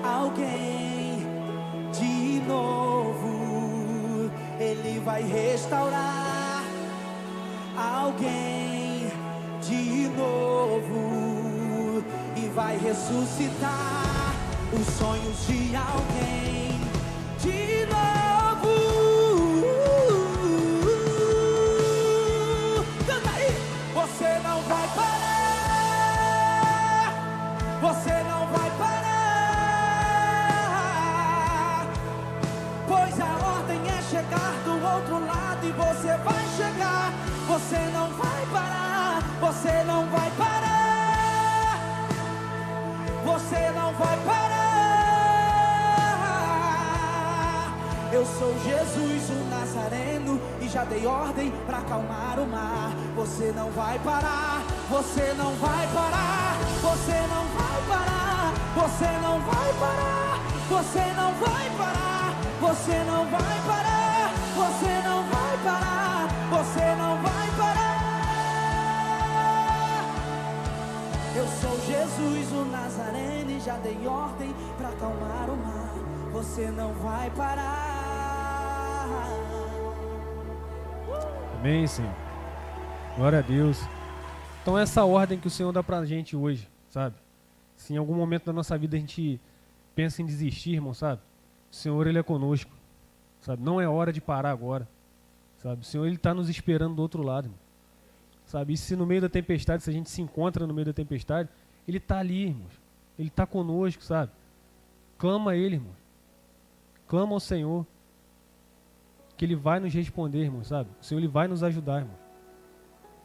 alguém de novo. Ele vai restaurar alguém de novo e vai ressuscitar os sonhos de alguém de novo. Canta aí! Você não vai parar, você não vai parar, pois a ordem é chegar do outro lado e você vai chegar. Você não vai parar, você não vai parar, você não vai parar. Eu sou Jesus, o Nazareno, e já dei ordem para acalmar o mar. Você não vai parar, você não vai parar, você não vai parar, você não vai parar, você não vai parar, você não vai parar, você não vai parar, você não vai parar. Eu sou Jesus, o Nazareno, e já dei ordem para acalmar o mar. Você não vai parar. Amém, Senhor. Glória a Deus. Então essa ordem que o Senhor dá pra gente hoje, sabe? Se em algum momento da nossa vida a gente pensa em desistir, irmão, sabe? O Senhor, Ele é conosco, sabe? Não é hora de parar agora, sabe? O Senhor, Ele está nos esperando do outro lado, irmão, sabe? E se no meio da tempestade, se a gente se encontra no meio da tempestade, Ele está ali, irmãos. Ele está conosco, sabe? Clama a Ele, irmão. Clama ao Senhor, que Ele vai nos responder, irmão, sabe? O Senhor, Ele vai nos ajudar, irmão.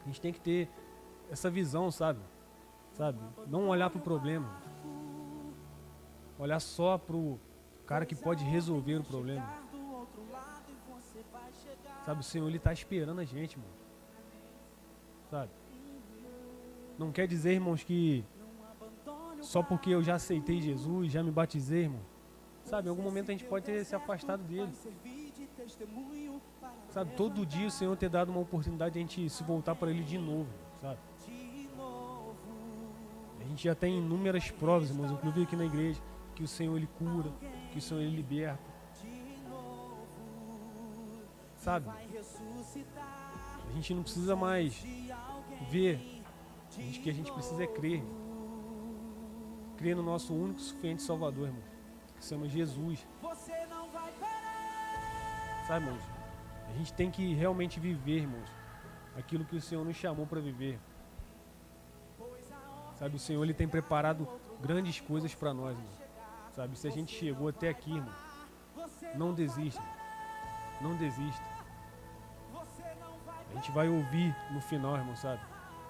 A gente tem que ter essa visão, sabe? Não olhar para o problema, olhar só para o cara que pode resolver o problema, sabe? O Senhor, Ele está esperando a gente, irmão, sabe? Não quer dizer, irmãos, que só porque eu já aceitei Jesus, já me batizei, irmão, sabe? Em algum momento a gente pode ter se afastado dele, sabe? Todo dia o Senhor ter dado uma oportunidade de a gente se voltar para Ele de novo, sabe? A gente já tem inúmeras provas, irmãos, inclusive aqui na igreja, que o Senhor, Ele cura, que o Senhor, Ele liberta, sabe? A gente não precisa mais ver, que a gente precisa é crer, crer no nosso único e suficiente Salvador, irmão, que se chama Jesus, sabe, irmãos? A gente tem que realmente viver, irmãos, aquilo que o Senhor nos chamou para viver. Sabe, o Senhor, Ele tem preparado grandes coisas para nós, irmão. Sabe, se a gente chegou até aqui, irmão, não desista, irmão. Não desista. A gente vai ouvir no final, irmão, sabe?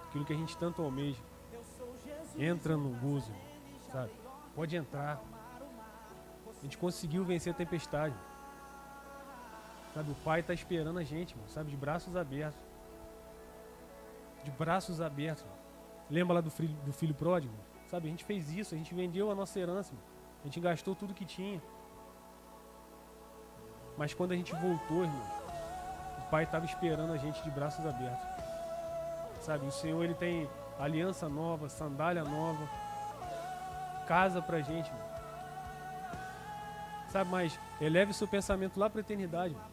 Aquilo que a gente tanto almeja. Entra no gozo, sabe? Pode entrar. A gente conseguiu vencer a tempestade. Sabe, o Pai está esperando a gente, irmão, sabe? De braços abertos. De braços abertos, irmão. Lembra lá do filho pródigo? Sabe, a gente fez isso, a gente vendeu a nossa herança, irmão. A gente gastou tudo que tinha. Mas quando a gente voltou, irmão, o Pai estava esperando a gente de braços abertos. Sabe, o Senhor, Ele tem aliança nova, sandália nova, casa pra gente, irmão. Sabe, mas eleve o seu pensamento lá para a eternidade, irmão.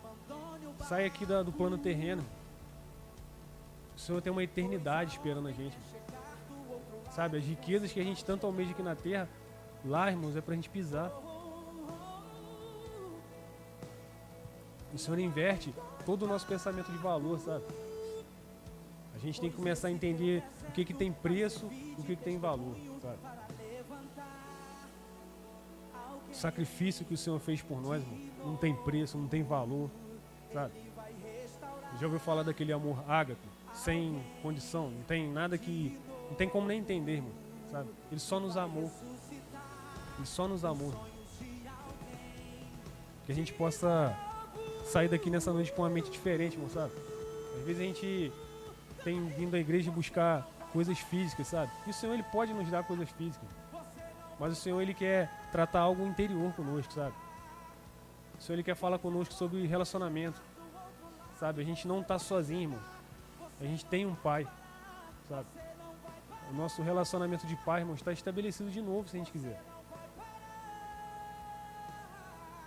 Sai aqui do plano terreno. O Senhor tem uma eternidade esperando a gente, irmão. Sabe, as riquezas que a gente tanto almeja aqui na terra, lá, irmãos, é pra gente pisar. O Senhor inverte todo o nosso pensamento de valor, sabe? A gente tem que começar a entender o que tem preço e o que tem valor, sabe? O sacrifício que o Senhor fez por nós, irmão, não tem preço, não tem valor, sabe? Já ouviu falar daquele amor ágape, sem condição, não tem nada que... Não tem como nem entender, irmão, sabe? Ele só nos amou. Ele só nos amou. Que a gente possa sair daqui nessa noite com uma mente diferente, irmão, sabe? Às vezes a gente tem vindo à igreja buscar coisas físicas, sabe? E o Senhor, Ele pode nos dar coisas físicas. Mas o Senhor, Ele quer tratar algo interior conosco, sabe? O Senhor, Ele quer falar conosco sobre relacionamento, sabe? A gente não está sozinho, irmão. A gente tem um pai, sabe? O nosso relacionamento de pai, irmão, está estabelecido de novo, se a gente quiser.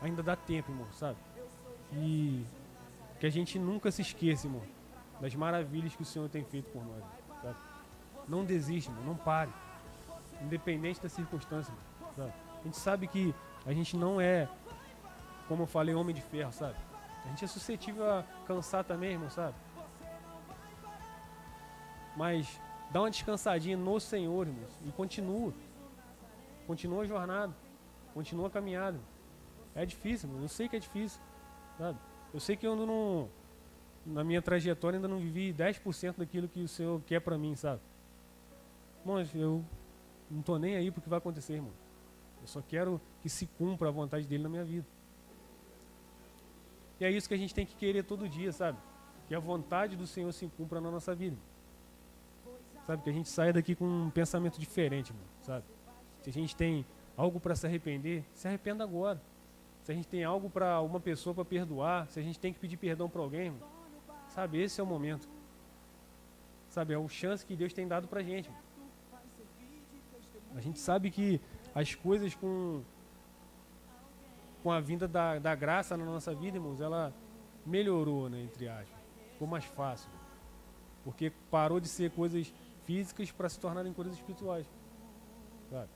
Ainda dá tempo, irmão, sabe? E que a gente nunca se esqueça, irmão, das maravilhas que o Senhor tem feito por nós, sabe? Não desista, irmão, não pare. Independente da circunstância, irmão, sabe? A gente sabe que a gente não é, como eu falei, homem de ferro, sabe? A gente é suscetível a cansar também, irmão, sabe? Mas dá uma descansadinha no Senhor, irmão, e continua. Continua a jornada. Continua a caminhada. É difícil, irmão. Eu sei que é difícil, sabe? Eu sei que eu ainda não, na minha trajetória, ainda não vivi 10% daquilo que o Senhor quer pra mim, sabe? Mas eu não tô nem aí pro que vai acontecer, irmão. Eu só quero que se cumpra a vontade dele na minha vida. E é isso que a gente tem que querer todo dia, sabe? Que a vontade do Senhor se cumpra na nossa vida. Sabe? Que a gente saia daqui com um pensamento diferente, irmão, sabe? Se a gente tem algo para se arrepender, se arrependa agora. Se a gente tem algo para uma pessoa para perdoar, se a gente tem que pedir perdão para alguém, irmão, sabe? Esse é o momento. Sabe? É o chance que Deus tem dado pra gente, irmão. A gente sabe que as coisas com a vinda da graça na nossa vida, irmãos, ela melhorou, né, entre aspas. Ficou mais fácil. Porque parou de ser coisas físicas para se tornarem coisas espirituais. Sabe?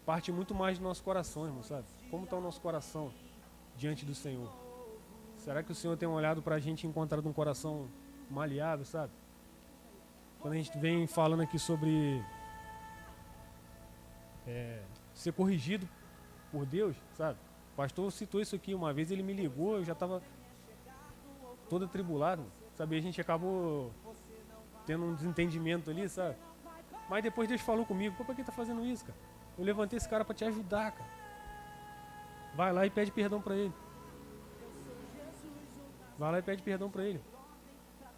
Parte muito mais do nosso coração, irmão, sabe? Como está o nosso coração diante do Senhor? Será que o Senhor tem olhado para a gente e encontrado um coração maleável, sabe? Quando a gente vem falando aqui sobre ser corrigido por Deus, sabe? O pastor citou isso aqui uma vez, ele me ligou, eu já estava todo atribulado, sabe? A gente acabou tendo um desentendimento ali, sabe? Mas depois Deus falou comigo, pô, pra que tá fazendo isso, cara? Eu levantei esse cara para te ajudar, cara. Vai lá e pede perdão para ele. Vai lá e pede perdão para ele.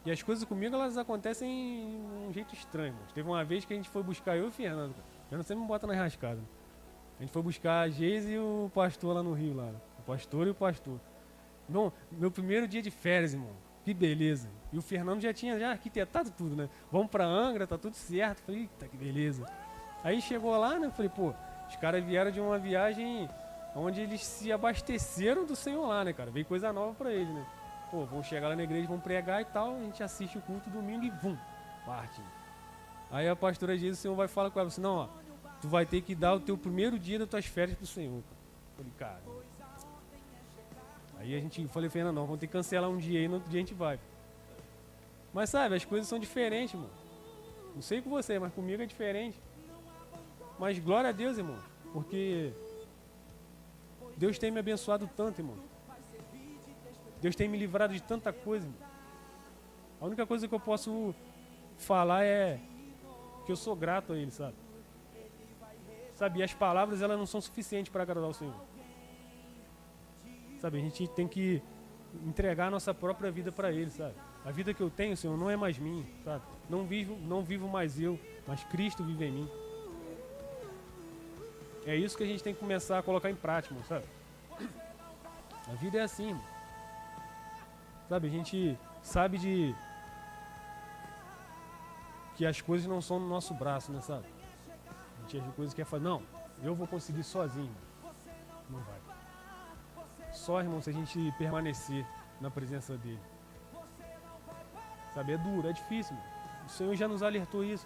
E as coisas comigo, elas acontecem de um jeito estranho. Mas teve uma vez que a gente foi buscar eu e o Fernando, cara. Eu não sei, me bota na rascada. A gente foi buscar a Geise e o pastor lá no Rio, lá. O pastor e o pastor. Irmão, meu primeiro dia de férias, irmão. Que beleza. E o Fernando já tinha arquitetado tudo, né? Vamos pra Angra, tá tudo certo. Falei, eita, que beleza. Aí chegou lá, né? Falei, pô, os caras vieram de uma viagem onde eles se abasteceram do Senhor lá, né, cara? Veio coisa nova pra eles, né? Pô, vão chegar lá na igreja, vão pregar e tal, a gente assiste o culto domingo e vum, parte. Aí a pastora diz, o Senhor vai falar com ela, assim, não, ó, tu vai ter que dar o teu primeiro dia das tuas férias pro Senhor. Falei, cara. Aí a gente, falei, Fernando, não, vamos ter que cancelar um dia aí, no outro dia a gente vai. Mas sabe, as coisas são diferentes, irmão. Não sei com você, mas comigo é diferente. Mas glória a Deus, irmão, porque Deus tem me abençoado tanto, irmão. Deus tem me livrado de tanta coisa, irmão. A única coisa que eu posso falar é que eu sou grato a Ele, sabe? Sabe, e as palavras, elas não são suficientes para agradar o Senhor. Sabe, a gente tem que entregar a nossa própria vida para Ele, sabe? A vida que eu tenho, Senhor, não é mais minha, sabe? Não vivo mais eu, mas Cristo vive em mim. É isso que a gente tem que começar a colocar em prática, irmão, sabe? A vida é assim, irmão. Sabe, a gente sabe que as coisas não são no nosso braço, né, sabe? A gente as coisas quer fazer, não, eu vou conseguir sozinho. Não vai. Só, irmão, se a gente permanecer na presença dele. Sabe, é duro, é difícil, irmão. O Senhor já nos alertou isso,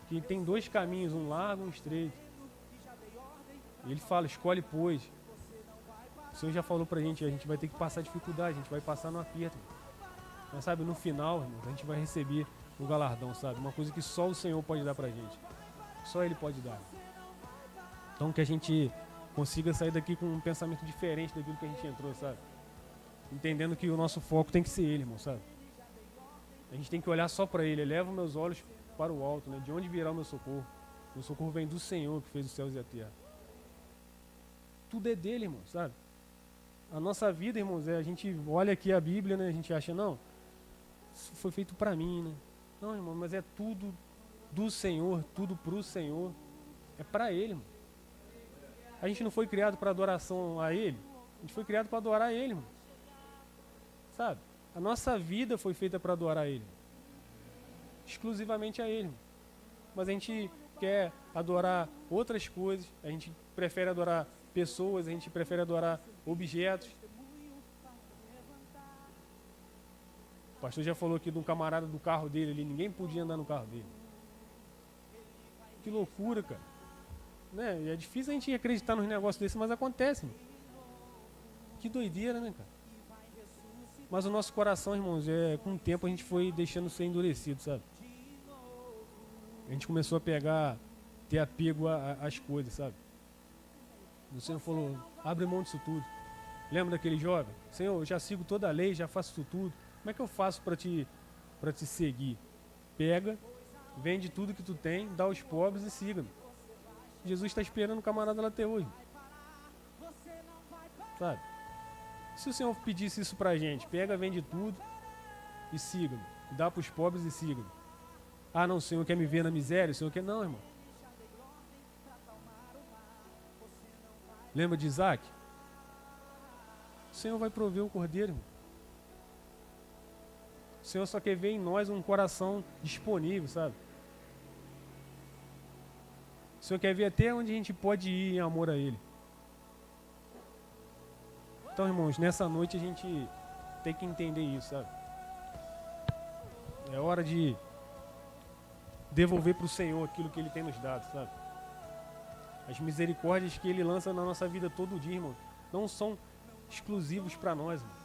que tem dois caminhos, um largo e um estreito. E Ele fala, escolhe pois. O Senhor já falou pra gente, a gente vai ter que passar dificuldade, a gente vai passar no aperto. Mas sabe, no final, irmão, a gente vai receber o galardão, sabe? Uma coisa que só o Senhor pode dar pra gente. Só Ele pode dar. Então que a gente consiga sair daqui com um pensamento diferente daquilo que a gente entrou, sabe? Entendendo que o nosso foco tem que ser Ele, irmão, sabe? A gente tem que olhar só pra Ele. Eleva meus olhos para o alto, né? De onde virá o meu socorro? O socorro vem do Senhor que fez os céus e a terra. Tudo é dele, irmão, sabe? A nossa vida, irmãos, a gente olha aqui a Bíblia, né? A gente acha, não, isso foi feito para mim, né? Não, irmão, mas é tudo do Senhor, tudo pro Senhor. É para Ele, irmão. A gente não foi criado para adoração a Ele? A gente foi criado para adorar Ele, irmão. Sabe? A nossa vida foi feita para adorar Ele. Exclusivamente a Ele, irmão. Mas a gente quer adorar outras coisas, a gente prefere adorar pessoas, a gente prefere adorar objetos. O pastor já falou aqui de um camarada do carro dele ali, ninguém podia andar no carro dele. Que loucura, cara. Né? E é difícil a gente acreditar nos negócios desses, mas acontece, irmão. Que doideira, né, cara? Mas o nosso coração, irmãos, com o tempo a gente foi deixando ser endurecido, sabe? A gente começou a ter apego às coisas, sabe? O Senhor falou, abre mão disso tudo. Lembra daquele jovem? Senhor, eu já sigo toda a lei, já faço isso tudo. Como é que eu faço para te seguir? Pega, vende tudo que tu tem, dá aos pobres e siga-me. Jesus está esperando o camarada lá até hoje. Sabe? Se o Senhor pedisse isso pra gente, pega, vende tudo e siga-me. Dá para os pobres e siga-me. Ah, não, o Senhor quer me ver na miséria? O Senhor quer... Não, irmão. Lembra de Isaac? O Senhor vai prover o cordeiro, irmão. O Senhor só quer ver em nós um coração disponível, sabe? O Senhor quer ver até onde a gente pode ir em amor a Ele. Então, irmãos, nessa noite a gente tem que entender isso, sabe? É hora de devolver para o Senhor aquilo que Ele tem nos dado, sabe? As misericórdias que Ele lança na nossa vida todo dia, irmão, não são exclusivos para nós, irmão.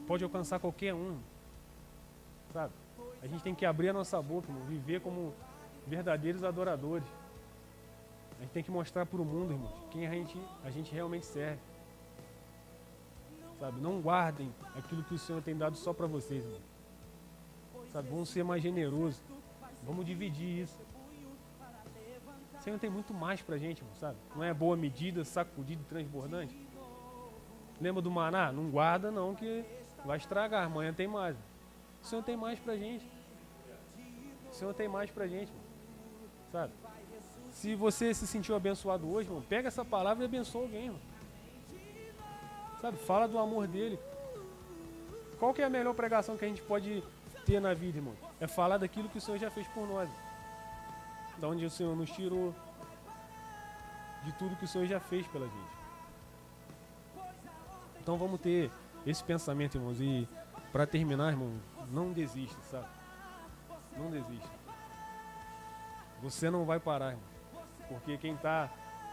Pode alcançar qualquer um, sabe? A gente tem que abrir a nossa boca, irmão, viver como verdadeiros adoradores. A gente tem que mostrar para o mundo, irmão, quem a gente realmente serve. Sabe? Não guardem aquilo que o Senhor tem dado só para vocês, irmão. Sabe? Vamos ser mais generosos. Vamos dividir isso. O Senhor tem muito mais pra gente, irmão, sabe? Não é boa medida, sacudido, transbordante. Lembra do maná? Não guarda não, que vai estragar. Amanhã tem mais. O Senhor tem mais pra gente. O Senhor tem mais pra gente, irmão. Sabe? Se você se sentiu abençoado hoje, irmão, pega essa palavra e abençoa alguém, irmão. Sabe? Fala do amor dele. Qual que é a melhor pregação que a gente pode ter na vida, irmão? É falar daquilo que o Senhor já fez por nós. Da onde o Senhor nos tirou. De tudo que o Senhor já fez pela gente. Então vamos ter esse pensamento, irmãos. E para terminar, irmão, não desista, sabe? Não desista. Você não vai parar, irmão. Porque quem está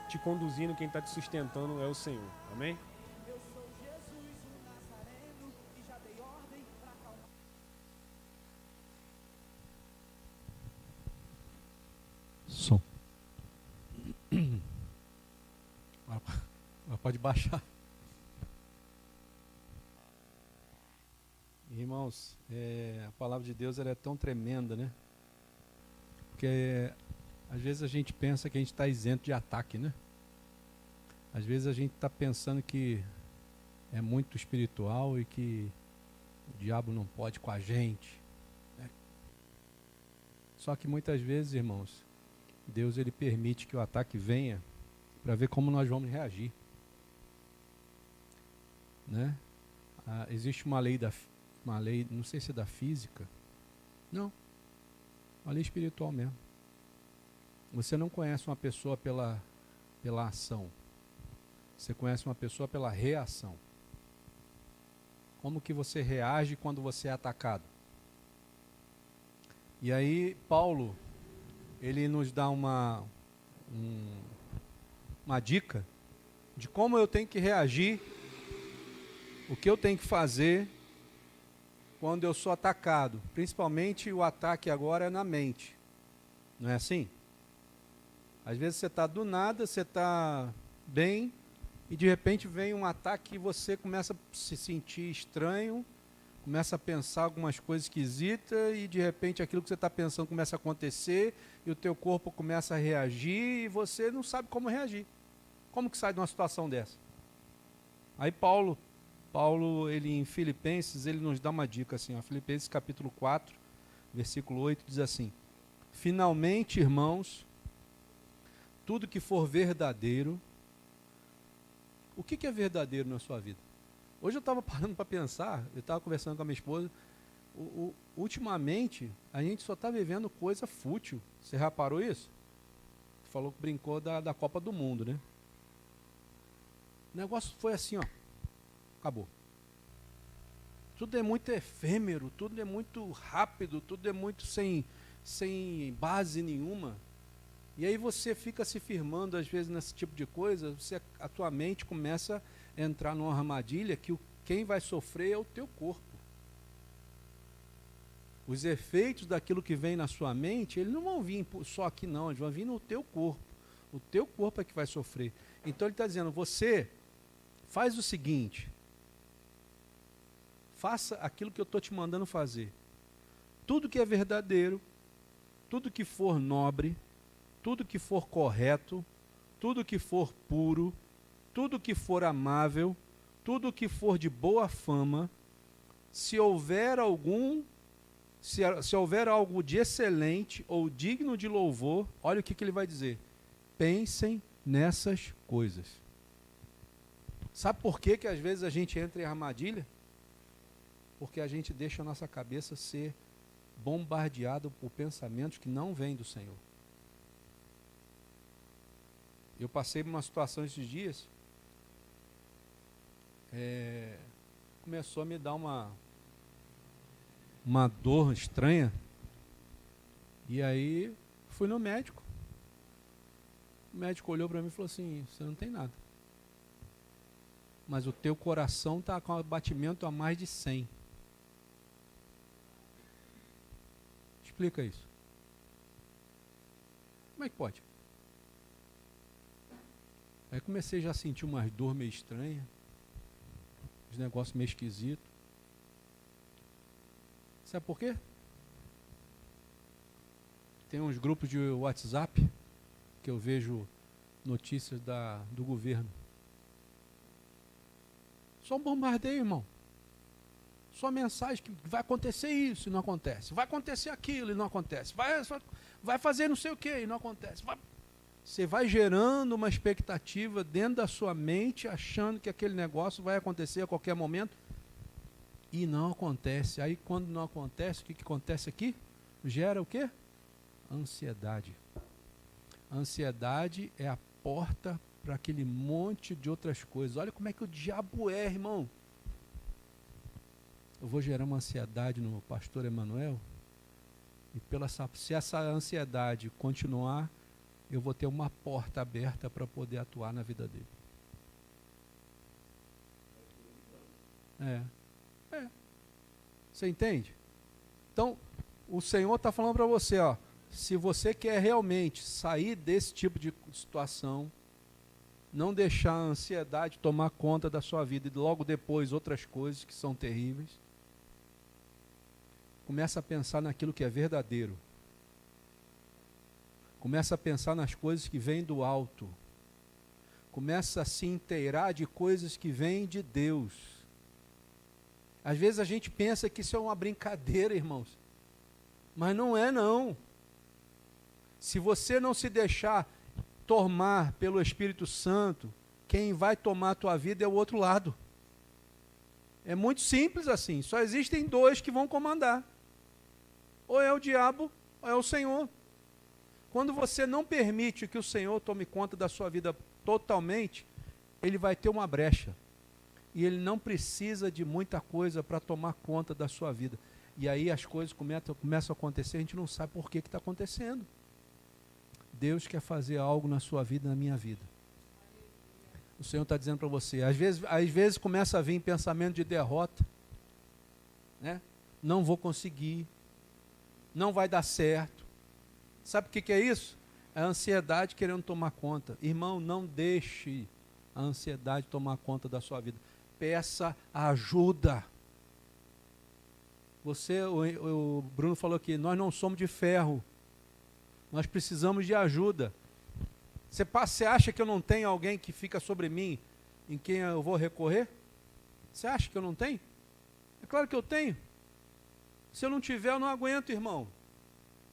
te conduzindo, quem está te sustentando é o Senhor. Amém? Som. Pode baixar. Irmãos, a palavra de Deus ela é tão tremenda, né? Porque às vezes a gente pensa que a gente está isento de ataque, né? Às vezes a gente está pensando que é muito espiritual e que o diabo não pode com a gente, né? Só que muitas vezes, irmãos, Deus ele permite que o ataque venha para ver como nós vamos reagir, né? Existe uma lei, não sei se é da física, não, uma lei espiritual mesmo. Você não conhece uma pessoa pela ação, você conhece uma pessoa pela reação. Como que você reage quando você é atacado? E aí Paulo ele nos dá uma dica de como eu tenho que reagir, o que eu tenho que fazer quando eu sou atacado. Principalmente o ataque agora é na mente. Não é assim? Às vezes você está do nada, você está bem, e de repente vem um ataque e você começa a se sentir estranho, começa a pensar algumas coisas esquisitas e de repente aquilo que você está pensando começa a acontecer e o teu corpo começa a reagir e você não sabe como reagir. Como que sai de uma situação dessa? Aí Paulo, ele em Filipenses, ele nos dá uma dica assim, ó, Filipenses capítulo 4, versículo 8, diz assim: finalmente, irmãos, tudo que for verdadeiro. O que é verdadeiro na sua vida? Hoje eu estava parando para pensar, eu estava conversando com a minha esposa, ultimamente a gente só está vivendo coisa fútil. Você reparou isso? Falou que brincou da Copa do Mundo, né? O negócio foi assim, ó, acabou. Tudo é muito efêmero, tudo é muito rápido, tudo é muito sem base nenhuma. E aí você fica se firmando às vezes nesse tipo de coisa, a tua mente começa a entrar numa armadilha que quem vai sofrer é o teu corpo. Os efeitos daquilo que vem na sua mente, eles não vão vir só aqui não, eles vão vir no teu corpo. O teu corpo é que vai sofrer. Então ele está dizendo, você faz o seguinte, faça aquilo que eu estou te mandando fazer. Tudo que é verdadeiro, tudo que for nobre, tudo que for correto, tudo que for puro, tudo que for amável, tudo que for de boa fama, se houver algo de excelente ou digno de louvor, olha o que ele vai dizer. Pensem nessas coisas. Sabe por que às vezes a gente entra em armadilha? Porque a gente deixa a nossa cabeça ser bombardeada por pensamentos que não vêm do Senhor. Eu passei por uma situação esses dias, começou a me dar uma dor estranha, e aí fui no médico. O médico olhou para mim e falou assim, você não tem nada, mas o teu coração está com batimento a mais de 100. Explica isso. Como é que pode? Aí comecei já a sentir umas dor meio estranha, uns negócios meio esquisitos. Sabe por quê? Tem uns grupos de WhatsApp que eu vejo notícias do governo. Só um bombardeio, irmão. Só mensagem que vai acontecer isso e não acontece. Vai acontecer aquilo e não acontece. Vai fazer não sei o que e não acontece. Você vai gerando uma expectativa dentro da sua mente, achando que aquele negócio vai acontecer a qualquer momento. E não acontece. Aí quando não acontece, o que acontece aqui? Gera o quê? Ansiedade. A ansiedade é a porta para aquele monte de outras coisas. Olha como é que o diabo é, irmão. Eu vou gerar uma ansiedade no pastor Emanuel, e se essa ansiedade continuar, eu vou ter uma porta aberta para poder atuar na vida dele. Você entende? Então, o Senhor está falando para você, ó, se você quer realmente sair desse tipo de situação, não deixar a ansiedade tomar conta da sua vida e logo depois outras coisas que são terríveis, começa a pensar naquilo que é verdadeiro. Começa a pensar nas coisas que vêm do alto. Começa a se inteirar de coisas que vêm de Deus. Às vezes a gente pensa que isso é uma brincadeira, irmãos. Mas não é, não. Se você não se deixar tomar pelo Espírito Santo, quem vai tomar a tua vida é o outro lado. É muito simples assim. Só existem dois que vão comandar. Ou é o diabo, ou é o Senhor. Quando você não permite que o Senhor tome conta da sua vida totalmente, ele vai ter uma brecha. E ele não precisa de muita coisa para tomar conta da sua vida. E aí as coisas começam a acontecer, a gente não sabe por que está acontecendo. Deus quer fazer algo na sua vida, na minha vida. O Senhor está dizendo para você, às vezes começa a vir pensamento de derrota, né? Não vou conseguir, não vai dar certo. Sabe o que é isso? É a ansiedade querendo tomar conta. Irmão, não deixe a ansiedade tomar conta da sua vida. Peça ajuda. O Bruno falou aqui, nós não somos de ferro. Nós precisamos de ajuda. Você acha que eu não tenho alguém que fica sobre mim, em quem eu vou recorrer? Você acha que eu não tenho? É claro que eu tenho. Se eu não tiver, eu não aguento, irmão.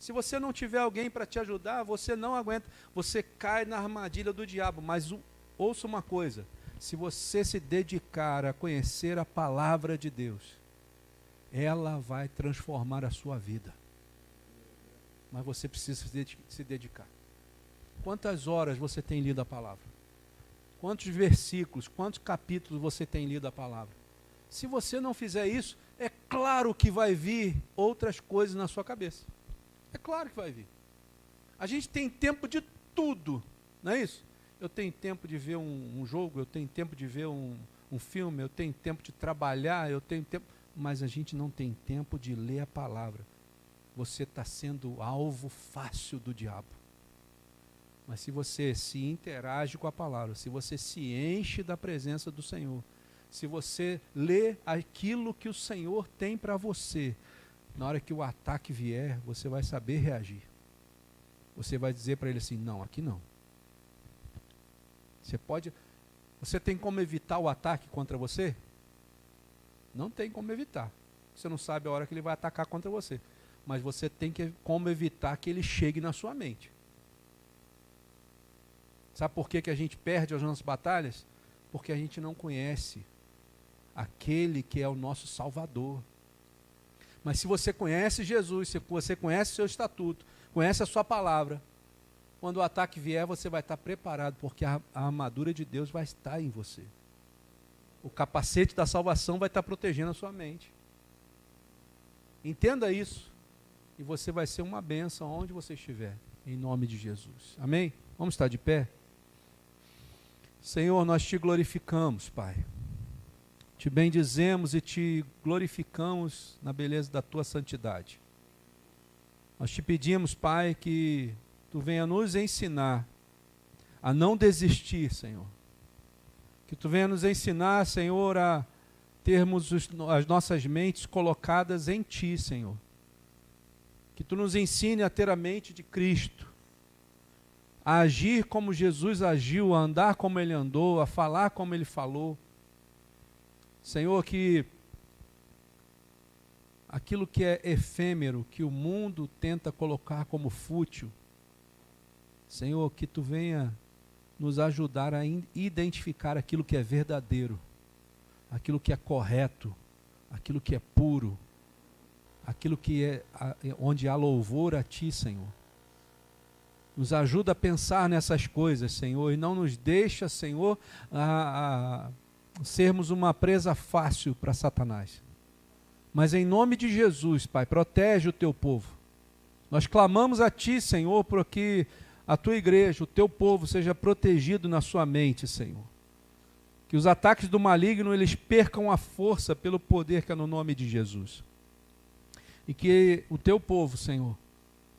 Se você não tiver alguém para te ajudar, você não aguenta. Você cai na armadilha do diabo. Mas ouça uma coisa. se você se dedicar a conhecer a palavra de Deus, ela vai transformar a sua vida. Mas você precisa se dedicar. Quantas horas você tem lido a palavra? Quantos versículos, quantos capítulos você tem lido a palavra? Se você não fizer isso, é claro que vai vir outras coisas na sua cabeça. É claro que vai vir. A gente tem tempo de tudo, não é isso? Eu tenho tempo de ver um jogo, eu tenho tempo de ver um filme, eu tenho tempo de trabalhar, eu tenho tempo... Mas a gente não tem tempo de ler a palavra. Você está sendo alvo fácil do diabo. Mas se você se interage com a palavra, se você se enche da presença do Senhor, se você lê aquilo que o Senhor tem para você, na hora que o ataque vier, você vai saber reagir. Você vai dizer para ele assim, não, aqui não. Você tem como evitar o ataque contra você? Não tem como evitar. Você não sabe a hora que ele vai atacar contra você. Mas você tem como evitar que ele chegue na sua mente. Sabe por que a gente perde as nossas batalhas? Porque a gente não conhece aquele que é o nosso Salvador. Mas se você conhece Jesus, se você conhece o seu estatuto, conhece a sua palavra, quando o ataque vier, você vai estar preparado, porque a armadura de Deus vai estar em você. O capacete da salvação vai estar protegendo a sua mente. Entenda isso, e você vai ser uma bênção onde você estiver, em nome de Jesus. Amém? Vamos estar de pé? Senhor, nós te glorificamos, Pai. Te bendizemos e te glorificamos na beleza da tua santidade. Nós te pedimos, Pai, que tu venha nos ensinar a não desistir, Senhor. Que tu venha nos ensinar, Senhor, a termos as nossas mentes colocadas em ti, Senhor. Que tu nos ensine a ter a mente de Cristo, a agir como Jesus agiu, a andar como ele andou, a falar como ele falou. Senhor, que aquilo que é efêmero, que o mundo tenta colocar como fútil, Senhor, que tu venha nos ajudar a identificar aquilo que é verdadeiro, aquilo que é correto, aquilo que é puro, aquilo que é onde há louvor a ti, Senhor. Nos ajuda a pensar nessas coisas, Senhor, e não nos deixa, Senhor, a sermos uma presa fácil para Satanás. Mas em nome de Jesus, Pai, protege o teu povo. Nós clamamos a ti, Senhor, para que a tua igreja, o teu povo, seja protegido na sua mente, Senhor. Que os ataques do maligno, eles percam a força pelo poder que é no nome de Jesus. E que o teu povo, Senhor,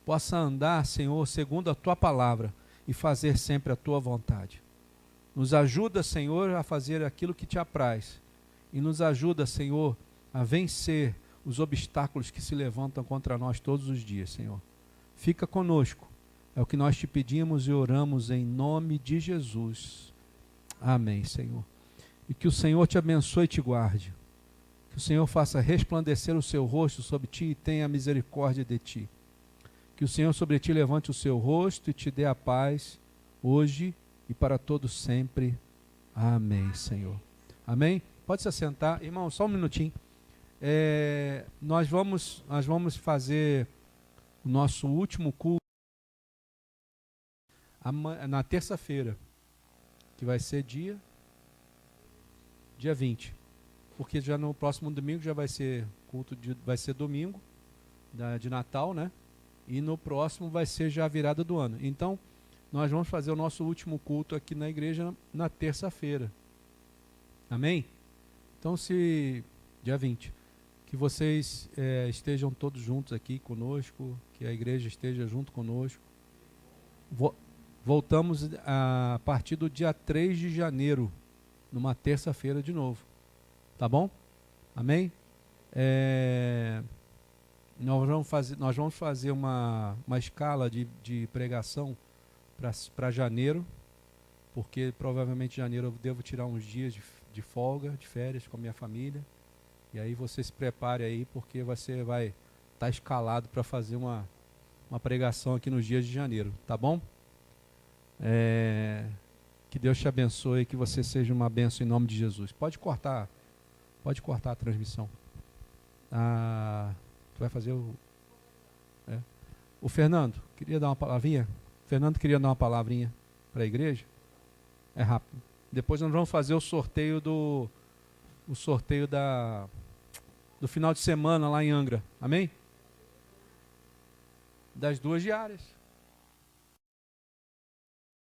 possa andar, Senhor, segundo a tua palavra e fazer sempre a tua vontade. Nos ajuda, Senhor, a fazer aquilo que te apraz. E nos ajuda, Senhor, a vencer os obstáculos que se levantam contra nós todos os dias, Senhor. Fica conosco. É o que nós te pedimos e oramos em nome de Jesus. Amém, Senhor. E que o Senhor te abençoe e te guarde. Que o Senhor faça resplandecer o seu rosto sobre ti e tenha misericórdia de ti. Que o Senhor sobre ti levante o seu rosto e te dê a paz, hoje e para todo sempre. Amém, Senhor. Amém? Pode se assentar. Irmão, só um minutinho. Nós vamos fazer o nosso último culto na terça-feira, que vai ser dia 20. Porque já no próximo domingo já vai ser vai ser domingo de Natal, né? E no próximo vai ser já a virada do ano. Então, nós vamos fazer o nosso último culto aqui na igreja na terça-feira. Amém? Então, dia 20, que vocês estejam todos juntos aqui conosco, que a igreja esteja junto conosco. Voltamos a partir do dia 3 de janeiro, numa terça-feira de novo. Tá bom? Amém? Nós vamos fazer uma escala de pregação para janeiro, porque provavelmente em janeiro eu devo tirar uns dias de folga, de férias com a minha família. E aí você se prepare aí, porque você vai estar escalado para fazer uma pregação aqui nos dias de janeiro. Tá bom? Que Deus te abençoe e que você seja uma bênção em nome de Jesus. Pode cortar a transmissão. Tu vai fazer o... O Fernando, queria dar uma palavrinha? Fernando queria dar uma palavrinha para a igreja? É rápido. Depois nós vamos fazer o sorteio do do final de semana lá em Angra. Amém? Das 2 diárias.